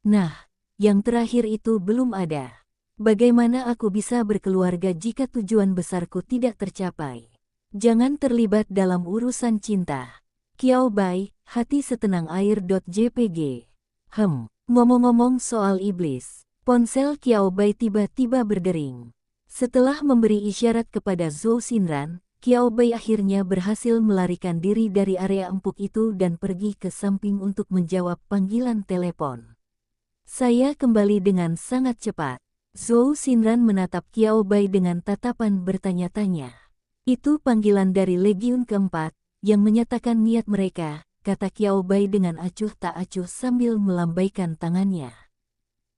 Nah, yang terakhir itu belum ada. Bagaimana aku bisa berkeluarga jika tujuan besarku tidak tercapai? Jangan terlibat dalam urusan cinta. Qiao Bai, hati setenang air.jpg. Ngomong-ngomong soal iblis, ponsel Qiao Bai tiba-tiba berdering. Setelah memberi isyarat kepada Zhou Xinran, Qiao Bai akhirnya berhasil melarikan diri dari area empuk itu dan pergi ke samping untuk menjawab panggilan telepon. Saya kembali dengan sangat cepat. Zhou Xinran menatap Qiao Bai dengan tatapan bertanya-tanya. Itu panggilan dari legiun keempat, yang menyatakan niat mereka, kata Qiao Bai dengan acuh tak acuh sambil melambaikan tangannya.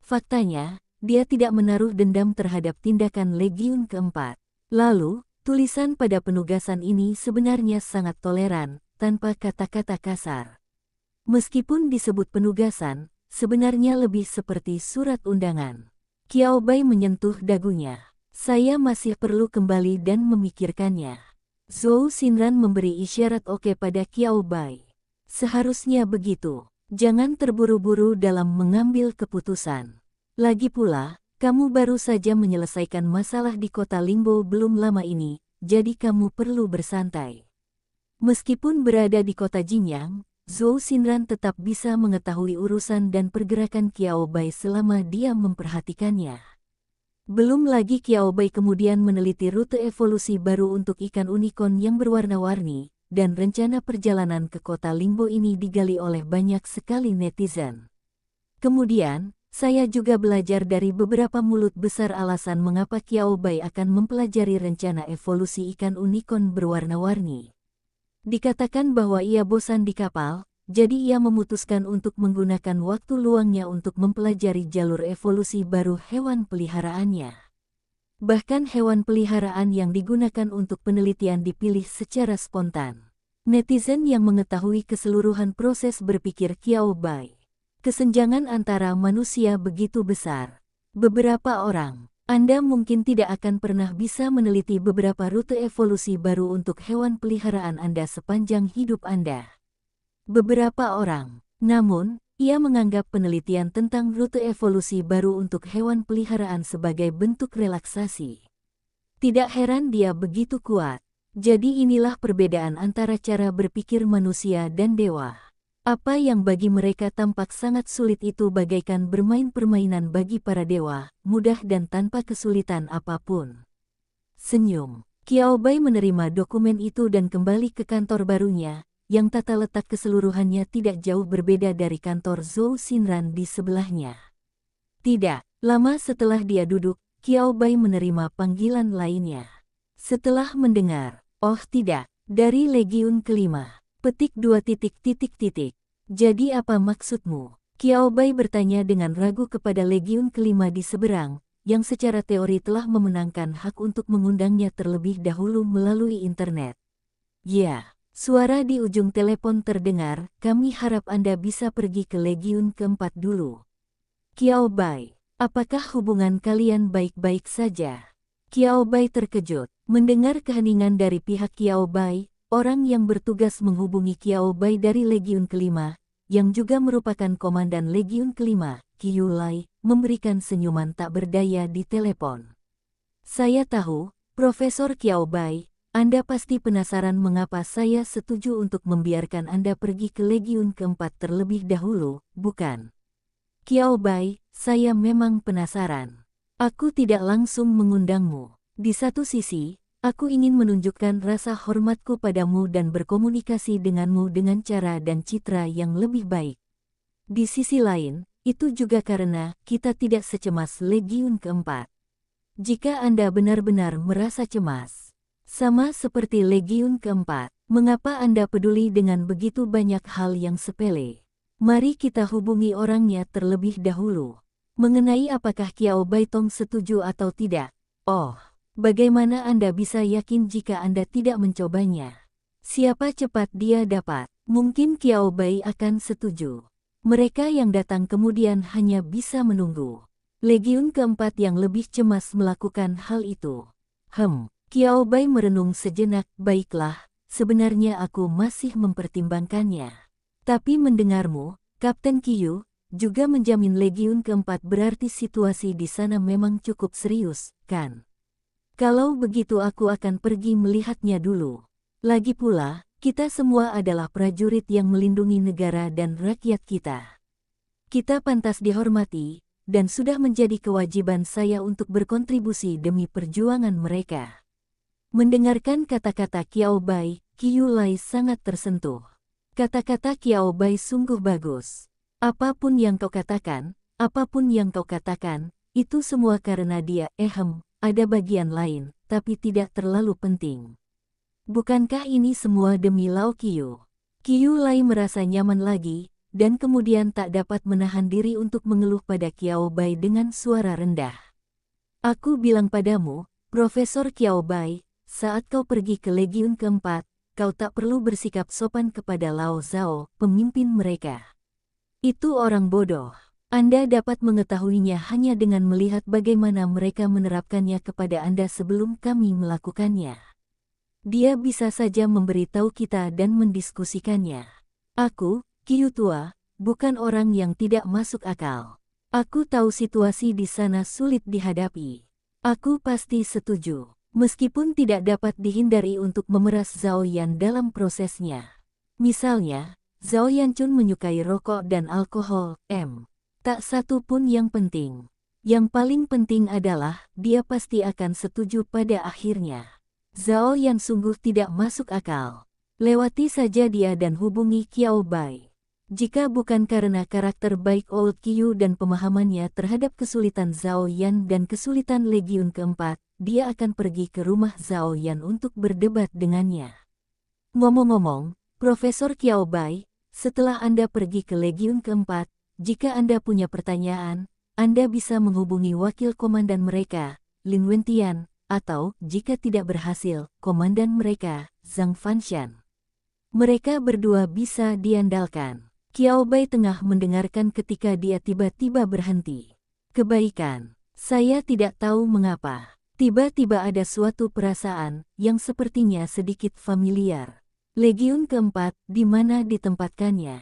Faktanya, dia tidak menaruh dendam terhadap tindakan legiun keempat. Lalu, tulisan pada penugasan ini sebenarnya sangat toleran, tanpa kata-kata kasar. Meskipun disebut penugasan, sebenarnya lebih seperti surat undangan. Qiao Bai menyentuh dagunya. Saya masih perlu kembali dan memikirkannya. Zhou Xinran memberi isyarat oke pada Qiao Bai. Seharusnya begitu. Jangan terburu-buru dalam mengambil keputusan. Lagi pula, kamu baru saja menyelesaikan masalah di kota Lingbo belum lama ini, jadi kamu perlu bersantai. Meskipun berada di kota Jinyang, Zhou Xinran tetap bisa mengetahui urusan dan pergerakan Qiao Bai selama dia memperhatikannya. Belum lagi Qiao Bai kemudian meneliti rute evolusi baru untuk ikan unicorn yang berwarna-warni, dan rencana perjalanan ke kota Lingbo ini digali oleh banyak sekali netizen. Kemudian, saya juga belajar dari beberapa mulut besar alasan mengapa Qiao Bai akan mempelajari rencana evolusi ikan unicorn berwarna-warni. Dikatakan bahwa ia bosan di kapal, jadi ia memutuskan untuk menggunakan waktu luangnya untuk mempelajari jalur evolusi baru hewan peliharaannya. Bahkan hewan peliharaan yang digunakan untuk penelitian dipilih secara spontan. Netizen yang mengetahui keseluruhan proses berpikir Qiao Bai. Kesenjangan antara manusia begitu besar. Beberapa orang, Anda mungkin tidak akan pernah bisa meneliti beberapa rute evolusi baru untuk hewan peliharaan Anda sepanjang hidup Anda. Beberapa orang, namun, ia menganggap penelitian tentang rute evolusi baru untuk hewan peliharaan sebagai bentuk relaksasi. Tidak heran dia begitu kuat. Jadi inilah perbedaan antara cara berpikir manusia dan dewa. Apa yang bagi mereka tampak sangat sulit itu bagaikan bermain permainan bagi para dewa, mudah dan tanpa kesulitan apapun. Senyum. Qiao Bai menerima dokumen itu dan kembali ke kantor barunya, yang tata letak keseluruhannya tidak jauh berbeda dari kantor Zhou Xinran di sebelahnya. Tidak lama setelah dia duduk, Qiao Bai menerima panggilan lainnya. Setelah mendengar, oh tidak, dari Legiun kelima. Petik 2. Jadi apa maksudmu? Qiao Bai bertanya dengan ragu kepada Legiun kelima di seberang, yang secara teori telah memenangkan hak untuk mengundangnya terlebih dahulu melalui internet. Ya. Suara di ujung telepon terdengar, kami harap Anda bisa pergi ke Legiun keempat dulu. Qiao Bai, apakah hubungan kalian baik-baik saja? Qiao Bai terkejut, mendengar keheningan dari pihak Qiao Bai, orang yang bertugas menghubungi Qiao Bai dari Legiun kelima, yang juga merupakan komandan Legiun kelima, Qiu Lai, memberikan senyuman tak berdaya di telepon. Saya tahu, Profesor Qiao Bai, Anda pasti penasaran mengapa saya setuju untuk membiarkan Anda pergi ke Legiun keempat terlebih dahulu, bukan? Qiao Bai, saya memang penasaran. Aku tidak langsung mengundangmu. Di satu sisi, aku ingin menunjukkan rasa hormatku padamu dan berkomunikasi denganmu dengan cara dan citra yang lebih baik. Di sisi lain, itu juga karena kita tidak secemas Legiun keempat. Jika Anda benar-benar merasa cemas, sama seperti Legiun keempat, mengapa Anda peduli dengan begitu banyak hal yang sepele? Mari kita hubungi orangnya terlebih dahulu. Mengenai apakah Qiao Bai Tong setuju atau tidak? Oh, bagaimana Anda bisa yakin jika Anda tidak mencobanya? Siapa cepat dia dapat, mungkin Qiao Bai akan setuju. Mereka yang datang kemudian hanya bisa menunggu. Legiun keempat yang lebih cemas melakukan hal itu. Qiao Bai merenung sejenak, baiklah, sebenarnya aku masih mempertimbangkannya. Tapi mendengarmu, Kapten Qiu, juga menjamin Legiun keempat berarti situasi di sana memang cukup serius, kan? Kalau begitu aku akan pergi melihatnya dulu. Lagi pula, kita semua adalah prajurit yang melindungi negara dan rakyat kita. Kita pantas dihormati, dan sudah menjadi kewajiban saya untuk berkontribusi demi perjuangan mereka. Mendengarkan kata-kata Qiao Bai, Qiu Lai sangat tersentuh. Kata-kata Qiao Bai sungguh bagus. Apapun yang kau katakan, itu semua karena dia, ada bagian lain, tapi tidak terlalu penting. Bukankah ini semua demi Lao Qiu? Qiu Lai merasa nyaman lagi, dan kemudian tak dapat menahan diri untuk mengeluh pada Qiao Bai dengan suara rendah. Aku bilang padamu, Profesor Qiao Bai, saat kau pergi ke Legiun keempat, kau tak perlu bersikap sopan kepada Lao Zhao, pemimpin mereka. Itu orang bodoh. Anda dapat mengetahuinya hanya dengan melihat bagaimana mereka menerapkannya kepada Anda sebelum kami melakukannya. Dia bisa saja memberitahu kita dan mendiskusikannya. Aku, Qiu tua, bukan orang yang tidak masuk akal. Aku tahu situasi di sana sulit dihadapi. Aku pasti setuju, meskipun tidak dapat dihindari untuk memeras Zhao Yan dalam prosesnya. Misalnya, Zhao Yanchun menyukai rokok dan alkohol, Tak satu pun yang penting. Yang paling penting adalah, dia pasti akan setuju pada akhirnya. Zhao Yan sungguh tidak masuk akal. Lewati saja dia dan hubungi Qiao Bai. Jika bukan karena karakter baik Old Qiu dan pemahamannya terhadap kesulitan Zhao Yan dan kesulitan Legiun keempat, dia akan pergi ke rumah Zhao Yan untuk berdebat dengannya. Ngomong-ngomong, Profesor Qiao Bai, setelah Anda pergi ke Legiun keempat, jika Anda punya pertanyaan, Anda bisa menghubungi wakil komandan mereka, Lin Wentian, atau, jika tidak berhasil, komandan mereka, Zhang Fanshan. Mereka berdua bisa diandalkan. Qiao Bai tengah mendengarkan ketika dia tiba-tiba berhenti. Kebaikan. Saya tidak tahu mengapa. Tiba-tiba ada suatu perasaan yang sepertinya sedikit familiar. Legiun keempat, di mana ditempatkannya?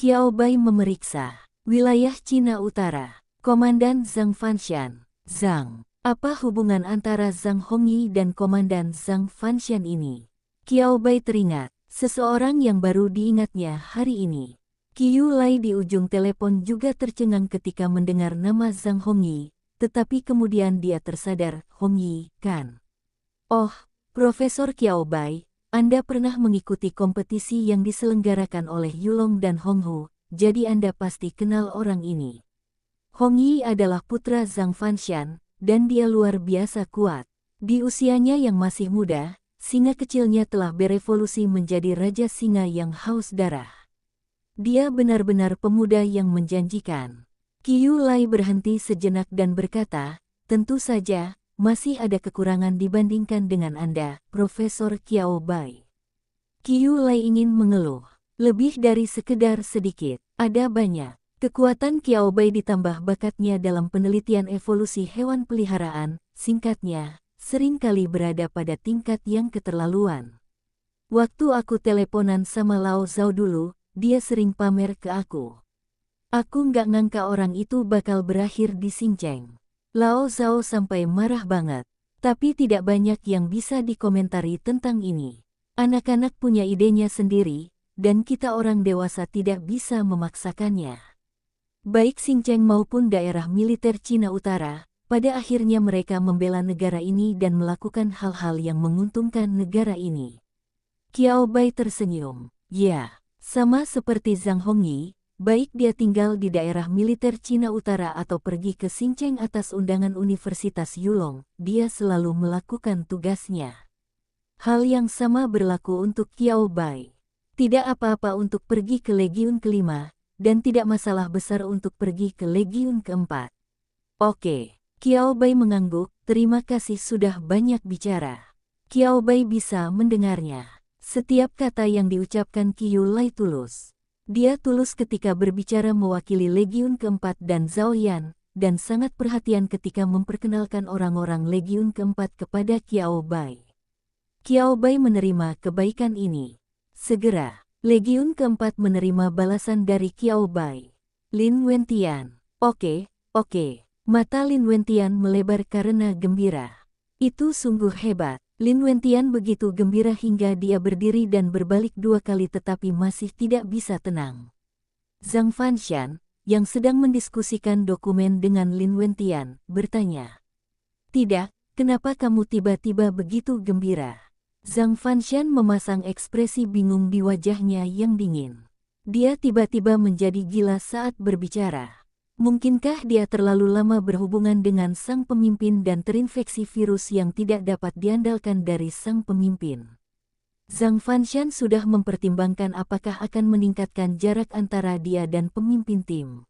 Qiao Bai memeriksa. Wilayah Cina Utara. Komandan Zhang Fanshan. Zhang. Apa hubungan antara Zhang Hongyi dan Komandan Zhang Fanshan ini? Qiao Bai teringat. Seseorang yang baru diingatnya hari ini. Qiu Lai di ujung telepon juga tercengang ketika mendengar nama Zhang Hongyi, tetapi kemudian dia tersadar, Hongyi, kan? Oh, Profesor Qiao Bai, Anda pernah mengikuti kompetisi yang diselenggarakan oleh Yulong dan Honghu, jadi Anda pasti kenal orang ini. Hongyi adalah putra Zhang Fanshan, dan dia luar biasa kuat. Di usianya yang masih muda, singa kecilnya telah berevolusi menjadi raja singa yang haus darah. Dia benar-benar pemuda yang menjanjikan. Qiu Lai berhenti sejenak dan berkata, tentu saja, masih ada kekurangan dibandingkan dengan Anda, Profesor Qiao Bai. Qiu Lai ingin mengeluh. Lebih dari sekedar sedikit, ada banyak. Kekuatan Qiao Bai ditambah bakatnya dalam penelitian evolusi hewan peliharaan, singkatnya, seringkali berada pada tingkat yang keterlaluan. Waktu aku teleponan sama Lao Zhao dulu, dia sering pamer ke aku. Aku nggak ngangka orang itu bakal berakhir di Xinjiang. Lao Zhao sampai marah banget. Tapi tidak banyak yang bisa dikomentari tentang ini. Anak-anak punya idenya sendiri, dan kita orang dewasa tidak bisa memaksakannya. Baik Xinjiang maupun daerah militer Cina Utara, pada akhirnya mereka membela negara ini dan melakukan hal-hal yang menguntungkan negara ini. Qiao Bai tersenyum. Ya, sama seperti Zhang Hongyi, baik dia tinggal di daerah militer Cina Utara atau pergi ke Xinjiang atas undangan Universitas Yulong, dia selalu melakukan tugasnya. Hal yang sama berlaku untuk Qiao Bai. Tidak apa-apa untuk pergi ke Legiun kelima, dan tidak masalah besar untuk pergi ke Legiun keempat. Oke, Qiao Bai mengangguk, terima kasih sudah banyak bicara. Qiao Bai bisa mendengarnya. Setiap kata yang diucapkan Qiu Lai tulus. Dia tulus ketika berbicara mewakili Legiun keempat dan Zhao Yan, dan sangat perhatian ketika memperkenalkan orang-orang Legiun keempat kepada Qiao Bai. Qiao Bai menerima kebaikan ini. Segera, Legiun keempat menerima balasan dari Qiao Bai. Lin Wentian. Oke. Mata Lin Wentian melebar karena gembira. Itu sungguh hebat. Lin Wentian begitu gembira hingga dia berdiri dan berbalik 2 kali tetapi masih tidak bisa tenang. Zhang Fanshan, yang sedang mendiskusikan dokumen dengan Lin Wentian, bertanya. Tidak, kenapa kamu tiba-tiba begitu gembira? Zhang Fanshan memasang ekspresi bingung di wajahnya yang dingin. Dia tiba-tiba menjadi gila saat berbicara. Mungkinkah dia terlalu lama berhubungan dengan sang pemimpin dan terinfeksi virus yang tidak dapat diandalkan dari sang pemimpin? Zhang Fanshan sudah mempertimbangkan apakah akan meningkatkan jarak antara dia dan pemimpin tim.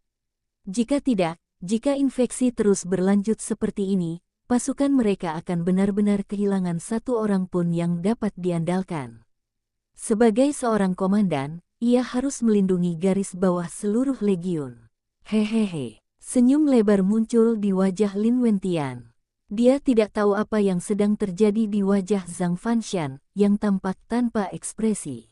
Jika tidak, jika infeksi terus berlanjut seperti ini, pasukan mereka akan benar-benar kehilangan satu orang pun yang dapat diandalkan. Sebagai seorang komandan, ia harus melindungi garis bawah seluruh legiun. Hehehe, senyum lebar muncul di wajah Lin Wentian. Dia tidak tahu apa yang sedang terjadi di wajah Zhang Fanshan yang tampak tanpa ekspresi.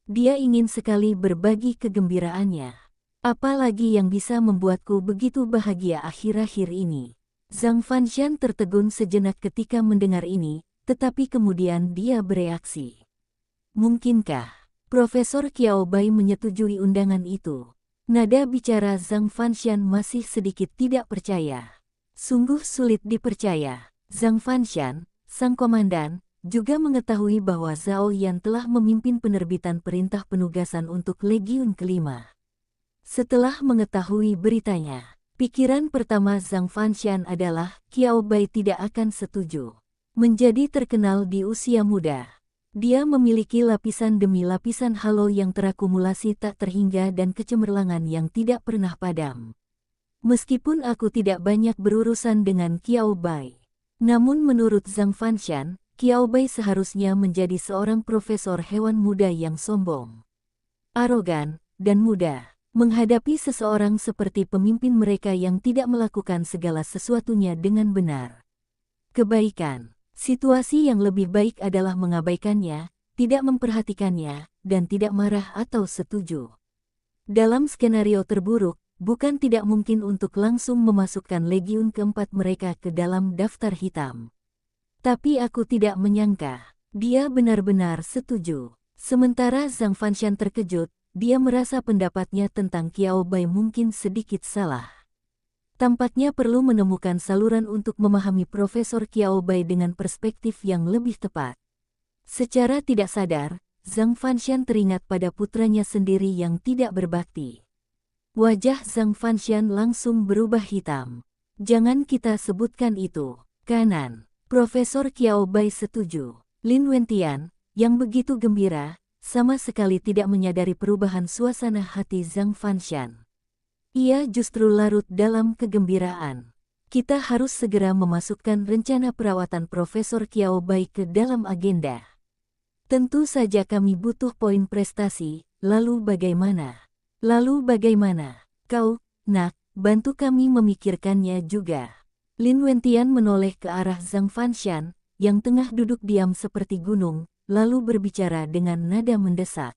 Dia ingin sekali berbagi kegembiraannya. Apalagi yang bisa membuatku begitu bahagia akhir-akhir ini. Zhang Fanshan tertegun sejenak ketika mendengar ini, tetapi kemudian dia bereaksi. Mungkinkah Profesor Qiao Bai menyetujui undangan itu? Nada bicara Zhang Fanshan masih sedikit tidak percaya. Sungguh sulit dipercaya. Zhang Fanshan, sang komandan, juga mengetahui bahwa Zhao Yan telah memimpin penerbitan perintah penugasan untuk Legiun kelima. Setelah mengetahui beritanya, pikiran pertama Zhang Fanshan adalah Qiao Bai tidak akan setuju. Menjadi terkenal di usia muda, dia memiliki lapisan demi lapisan halo yang terakumulasi tak terhingga dan kecemerlangan yang tidak pernah padam. Meskipun aku tidak banyak berurusan dengan Qiao Bai, namun menurut Zhang Fanshan, Qiao Bai seharusnya menjadi seorang profesor hewan muda yang sombong, arogan, dan mudah. Menghadapi seseorang seperti pemimpin mereka yang tidak melakukan segala sesuatunya dengan benar. Kebaikan, situasi yang lebih baik adalah mengabaikannya, tidak memperhatikannya, dan tidak marah atau setuju. Dalam skenario terburuk, bukan tidak mungkin untuk langsung memasukkan Legiun keempat mereka ke dalam daftar hitam. Tapi aku tidak menyangka, dia benar-benar setuju. Sementara Zhang Fanshan terkejut, dia merasa pendapatnya tentang Qiao Bai mungkin sedikit salah. Tampaknya perlu menemukan saluran untuk memahami Profesor Qiao Bai dengan perspektif yang lebih tepat. Secara tidak sadar, Zhang Fanshan teringat pada putranya sendiri yang tidak berbakti. Wajah Zhang Fanshan langsung berubah hitam. Jangan kita sebutkan itu. Kanan. Profesor Qiao Bai setuju. Lin Wentian, yang begitu gembira, sama sekali tidak menyadari perubahan suasana hati Zhang Fanshan. Ia justru larut dalam kegembiraan. Kita harus segera memasukkan rencana perawatan Profesor Qiao Bai ke dalam agenda. Tentu saja kami butuh poin prestasi, lalu bagaimana? Kau, nak, bantu kami memikirkannya juga. Lin Wentian menoleh ke arah Zhang Fanshan, yang tengah duduk diam seperti gunung, lalu berbicara dengan nada mendesak.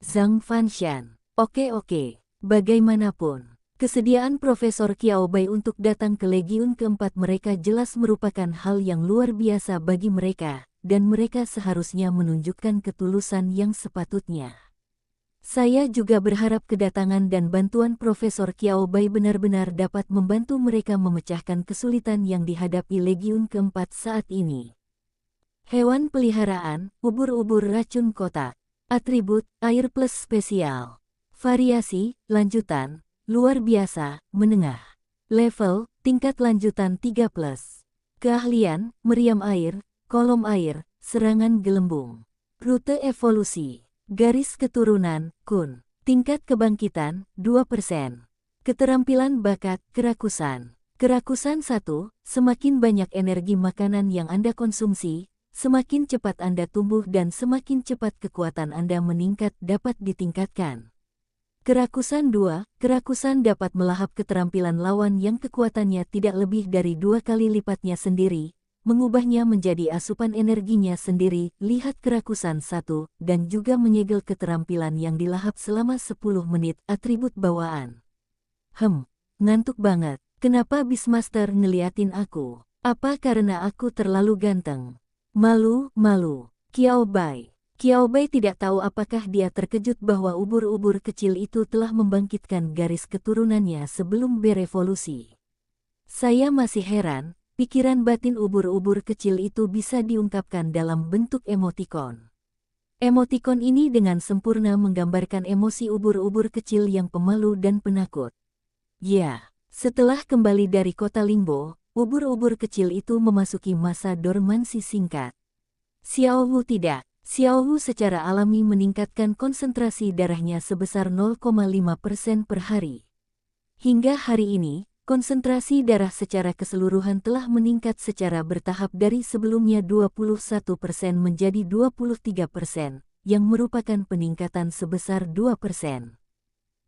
Zhang Fanshan, oke, bagaimanapun, kesediaan Profesor Qiao Bai untuk datang ke Legiun keempat mereka jelas merupakan hal yang luar biasa bagi mereka, dan mereka seharusnya menunjukkan ketulusan yang sepatutnya. Saya juga berharap kedatangan dan bantuan Profesor Qiao Bai benar-benar dapat membantu mereka memecahkan kesulitan yang dihadapi Legiun keempat saat ini. Hewan peliharaan, ubur-ubur racun kotak. Atribut, air plus spesial. Variasi, lanjutan, luar biasa, menengah. Level, tingkat lanjutan 3+. Keahlian, meriam air, kolom air, serangan gelembung. Rute evolusi. Garis keturunan, Kun. Tingkat kebangkitan, 2%. Keterampilan bakat, kerakusan. Kerakusan 1, semakin banyak energi makanan yang Anda konsumsi, semakin cepat Anda tumbuh dan semakin cepat kekuatan Anda meningkat dapat ditingkatkan. Kerakusan 2, kerakusan dapat melahap keterampilan lawan yang kekuatannya tidak lebih dari 2 kali lipatnya sendiri, mengubahnya menjadi asupan energinya sendiri, lihat kerakusan 1, dan juga menyegel keterampilan yang dilahap selama 10 menit, atribut bawaan. Ngantuk banget, kenapa Beastmaster ngeliatin aku? Apa karena aku terlalu ganteng? Malu, Qiao Bai. Qiao Bai tidak tahu apakah dia terkejut bahwa ubur-ubur kecil itu telah membangkitkan garis keturunannya sebelum berevolusi. Saya masih heran. Pikiran batin ubur-ubur kecil itu bisa diungkapkan dalam bentuk emotikon. Emotikon ini dengan sempurna menggambarkan emosi ubur-ubur kecil yang pemalu dan penakut. Ya, setelah kembali dari kota Lingbo, ubur-ubur kecil itu memasuki masa dormansi singkat. Xiao Wu tidak. Xiao Wu secara alami meningkatkan konsentrasi darahnya sebesar 0,5% per hari. Hingga hari ini, Konsentrasi darah secara keseluruhan telah meningkat secara bertahap dari sebelumnya 21% menjadi 23%, yang merupakan peningkatan sebesar 2%.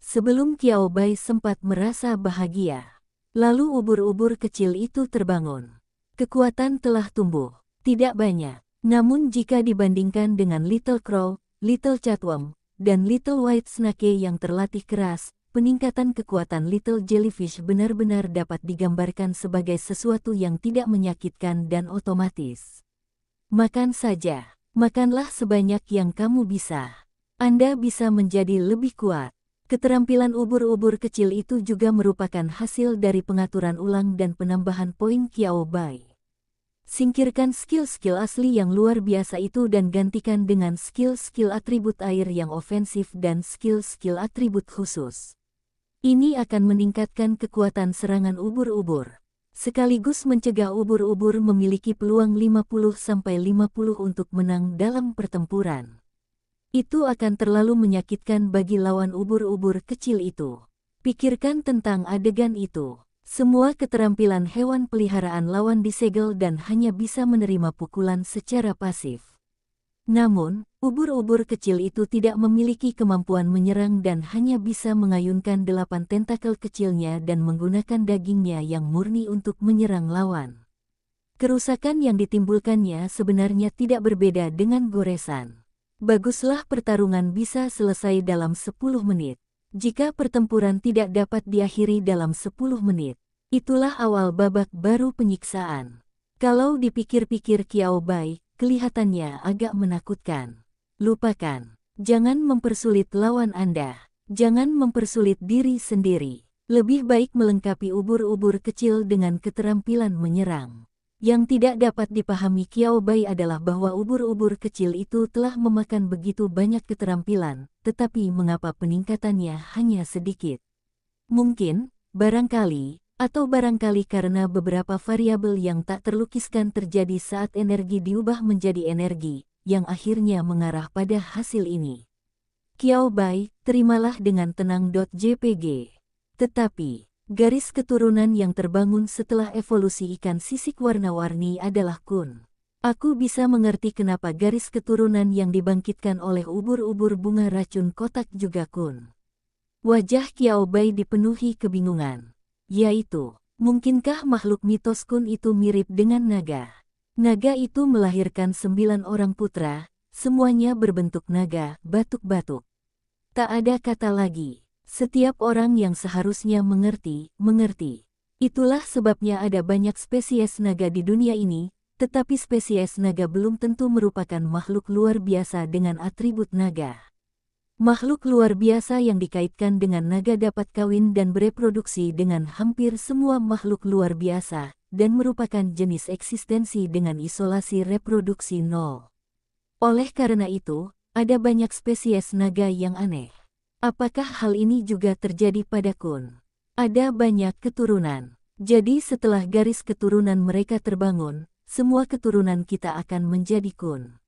Sebelum Qiao Bai sempat merasa bahagia. Lalu ubur-ubur kecil itu terbangun. Kekuatan telah tumbuh, tidak banyak. Namun jika dibandingkan dengan Little Crow, Little Chatworm, dan Little White Snake yang terlatih keras, peningkatan kekuatan Little Jellyfish benar-benar dapat digambarkan sebagai sesuatu yang tidak menyakitkan dan otomatis. Makan saja, makanlah sebanyak yang kamu bisa. Anda bisa menjadi lebih kuat. Keterampilan ubur-ubur kecil itu juga merupakan hasil dari pengaturan ulang dan penambahan poin Qiao Bai. Singkirkan skill-skill asli yang luar biasa itu dan gantikan dengan skill-skill atribut air yang ofensif dan skill-skill atribut khusus. Ini akan meningkatkan kekuatan serangan ubur-ubur, sekaligus mencegah ubur-ubur memiliki peluang 50-50 untuk menang dalam pertempuran. Itu akan terlalu menyakitkan bagi lawan ubur-ubur kecil itu. Pikirkan tentang adegan itu. Semua keterampilan hewan peliharaan lawan disegel dan hanya bisa menerima pukulan secara pasif. Namun, ubur-ubur kecil itu tidak memiliki kemampuan menyerang dan hanya bisa mengayunkan 8 tentakel kecilnya dan menggunakan dagingnya yang murni untuk menyerang lawan. Kerusakan yang ditimbulkannya sebenarnya tidak berbeda dengan goresan. Baguslah pertarungan bisa selesai dalam 10 menit. Jika pertempuran tidak dapat diakhiri dalam 10 menit, itulah awal babak baru penyiksaan. Kalau dipikir-pikir Qiao Bai, kelihatannya agak menakutkan. Lupakan. Jangan mempersulit lawan Anda. Jangan mempersulit diri sendiri. Lebih baik melengkapi ubur-ubur kecil dengan keterampilan menyerang. Yang tidak dapat dipahami Qiao Bai adalah bahwa ubur-ubur kecil itu telah memakan begitu banyak keterampilan, tetapi mengapa peningkatannya hanya sedikit? Mungkin, barangkali karena beberapa variabel yang tak terlukiskan terjadi saat energi diubah menjadi energi, yang akhirnya mengarah pada hasil ini. Qiao Bai, terimalah dengan tenang.jpg. Tetapi, garis keturunan yang terbangun setelah evolusi ikan sisik warna-warni adalah Kun. Aku bisa mengerti kenapa garis keturunan yang dibangkitkan oleh ubur-ubur bunga racun kotak juga Kun. Wajah Qiao Bai dipenuhi kebingungan. Yaitu, mungkinkah makhluk mitos Kun itu mirip dengan naga? Naga itu melahirkan 9 orang putra, semuanya berbentuk naga, batuk-batuk. Tak ada kata lagi. Setiap orang yang seharusnya mengerti. Itulah sebabnya ada banyak spesies naga di dunia ini, tetapi spesies naga belum tentu merupakan makhluk luar biasa dengan atribut naga. Makhluk luar biasa yang dikaitkan dengan naga dapat kawin dan bereproduksi dengan hampir semua makhluk luar biasa, dan merupakan jenis eksistensi dengan isolasi reproduksi nol. Oleh karena itu, ada banyak spesies naga yang aneh. Apakah hal ini juga terjadi pada Kun? Ada banyak keturunan. Jadi setelah garis keturunan mereka terbangun, semua keturunan kita akan menjadi Kun.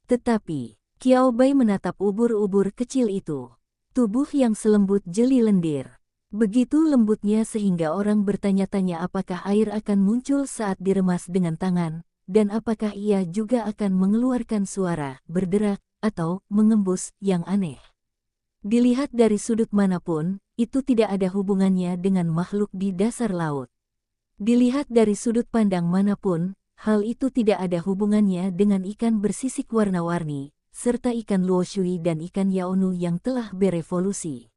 Tetapi, Qiao Bai menatap ubur-ubur kecil itu. Tubuh yang selembut jeli lendir. Begitu lembutnya sehingga orang bertanya-tanya apakah air akan muncul saat diremas dengan tangan, dan apakah ia juga akan mengeluarkan suara, berderak, atau mengembus yang aneh. Dilihat dari sudut manapun, itu tidak ada hubungannya dengan makhluk di dasar laut. Dilihat dari sudut pandang manapun, hal itu tidak ada hubungannya dengan ikan bersisik warna-warni, serta ikan luoshui dan ikan yaonu yang telah berevolusi.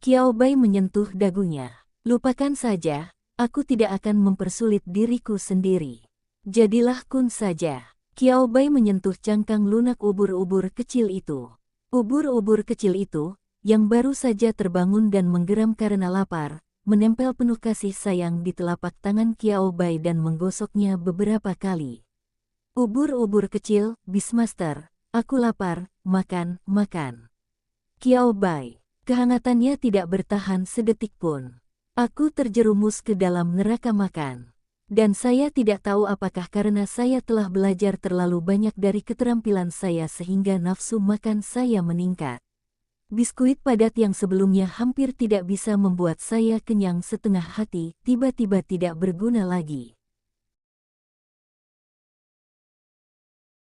Qiao Bai menyentuh dagunya. Lupakan saja, aku tidak akan mempersulit diriku sendiri. Jadilah Kun saja. Qiao Bai menyentuh cangkang lunak ubur-ubur kecil itu. Ubur-ubur kecil itu, yang baru saja terbangun dan menggeram karena lapar, menempel penuh kasih sayang di telapak tangan Qiao Bai dan menggosoknya beberapa kali. Ubur-ubur kecil, Beastmaster, aku lapar, makan. Qiao Bai, kehangatannya tidak bertahan sedetik pun. Aku terjerumus ke dalam neraka makan. Dan saya tidak tahu apakah karena saya telah belajar terlalu banyak dari keterampilan saya sehingga nafsu makan saya meningkat. Biskuit padat yang sebelumnya hampir tidak bisa membuat saya kenyang setengah hati, tiba-tiba tidak berguna lagi.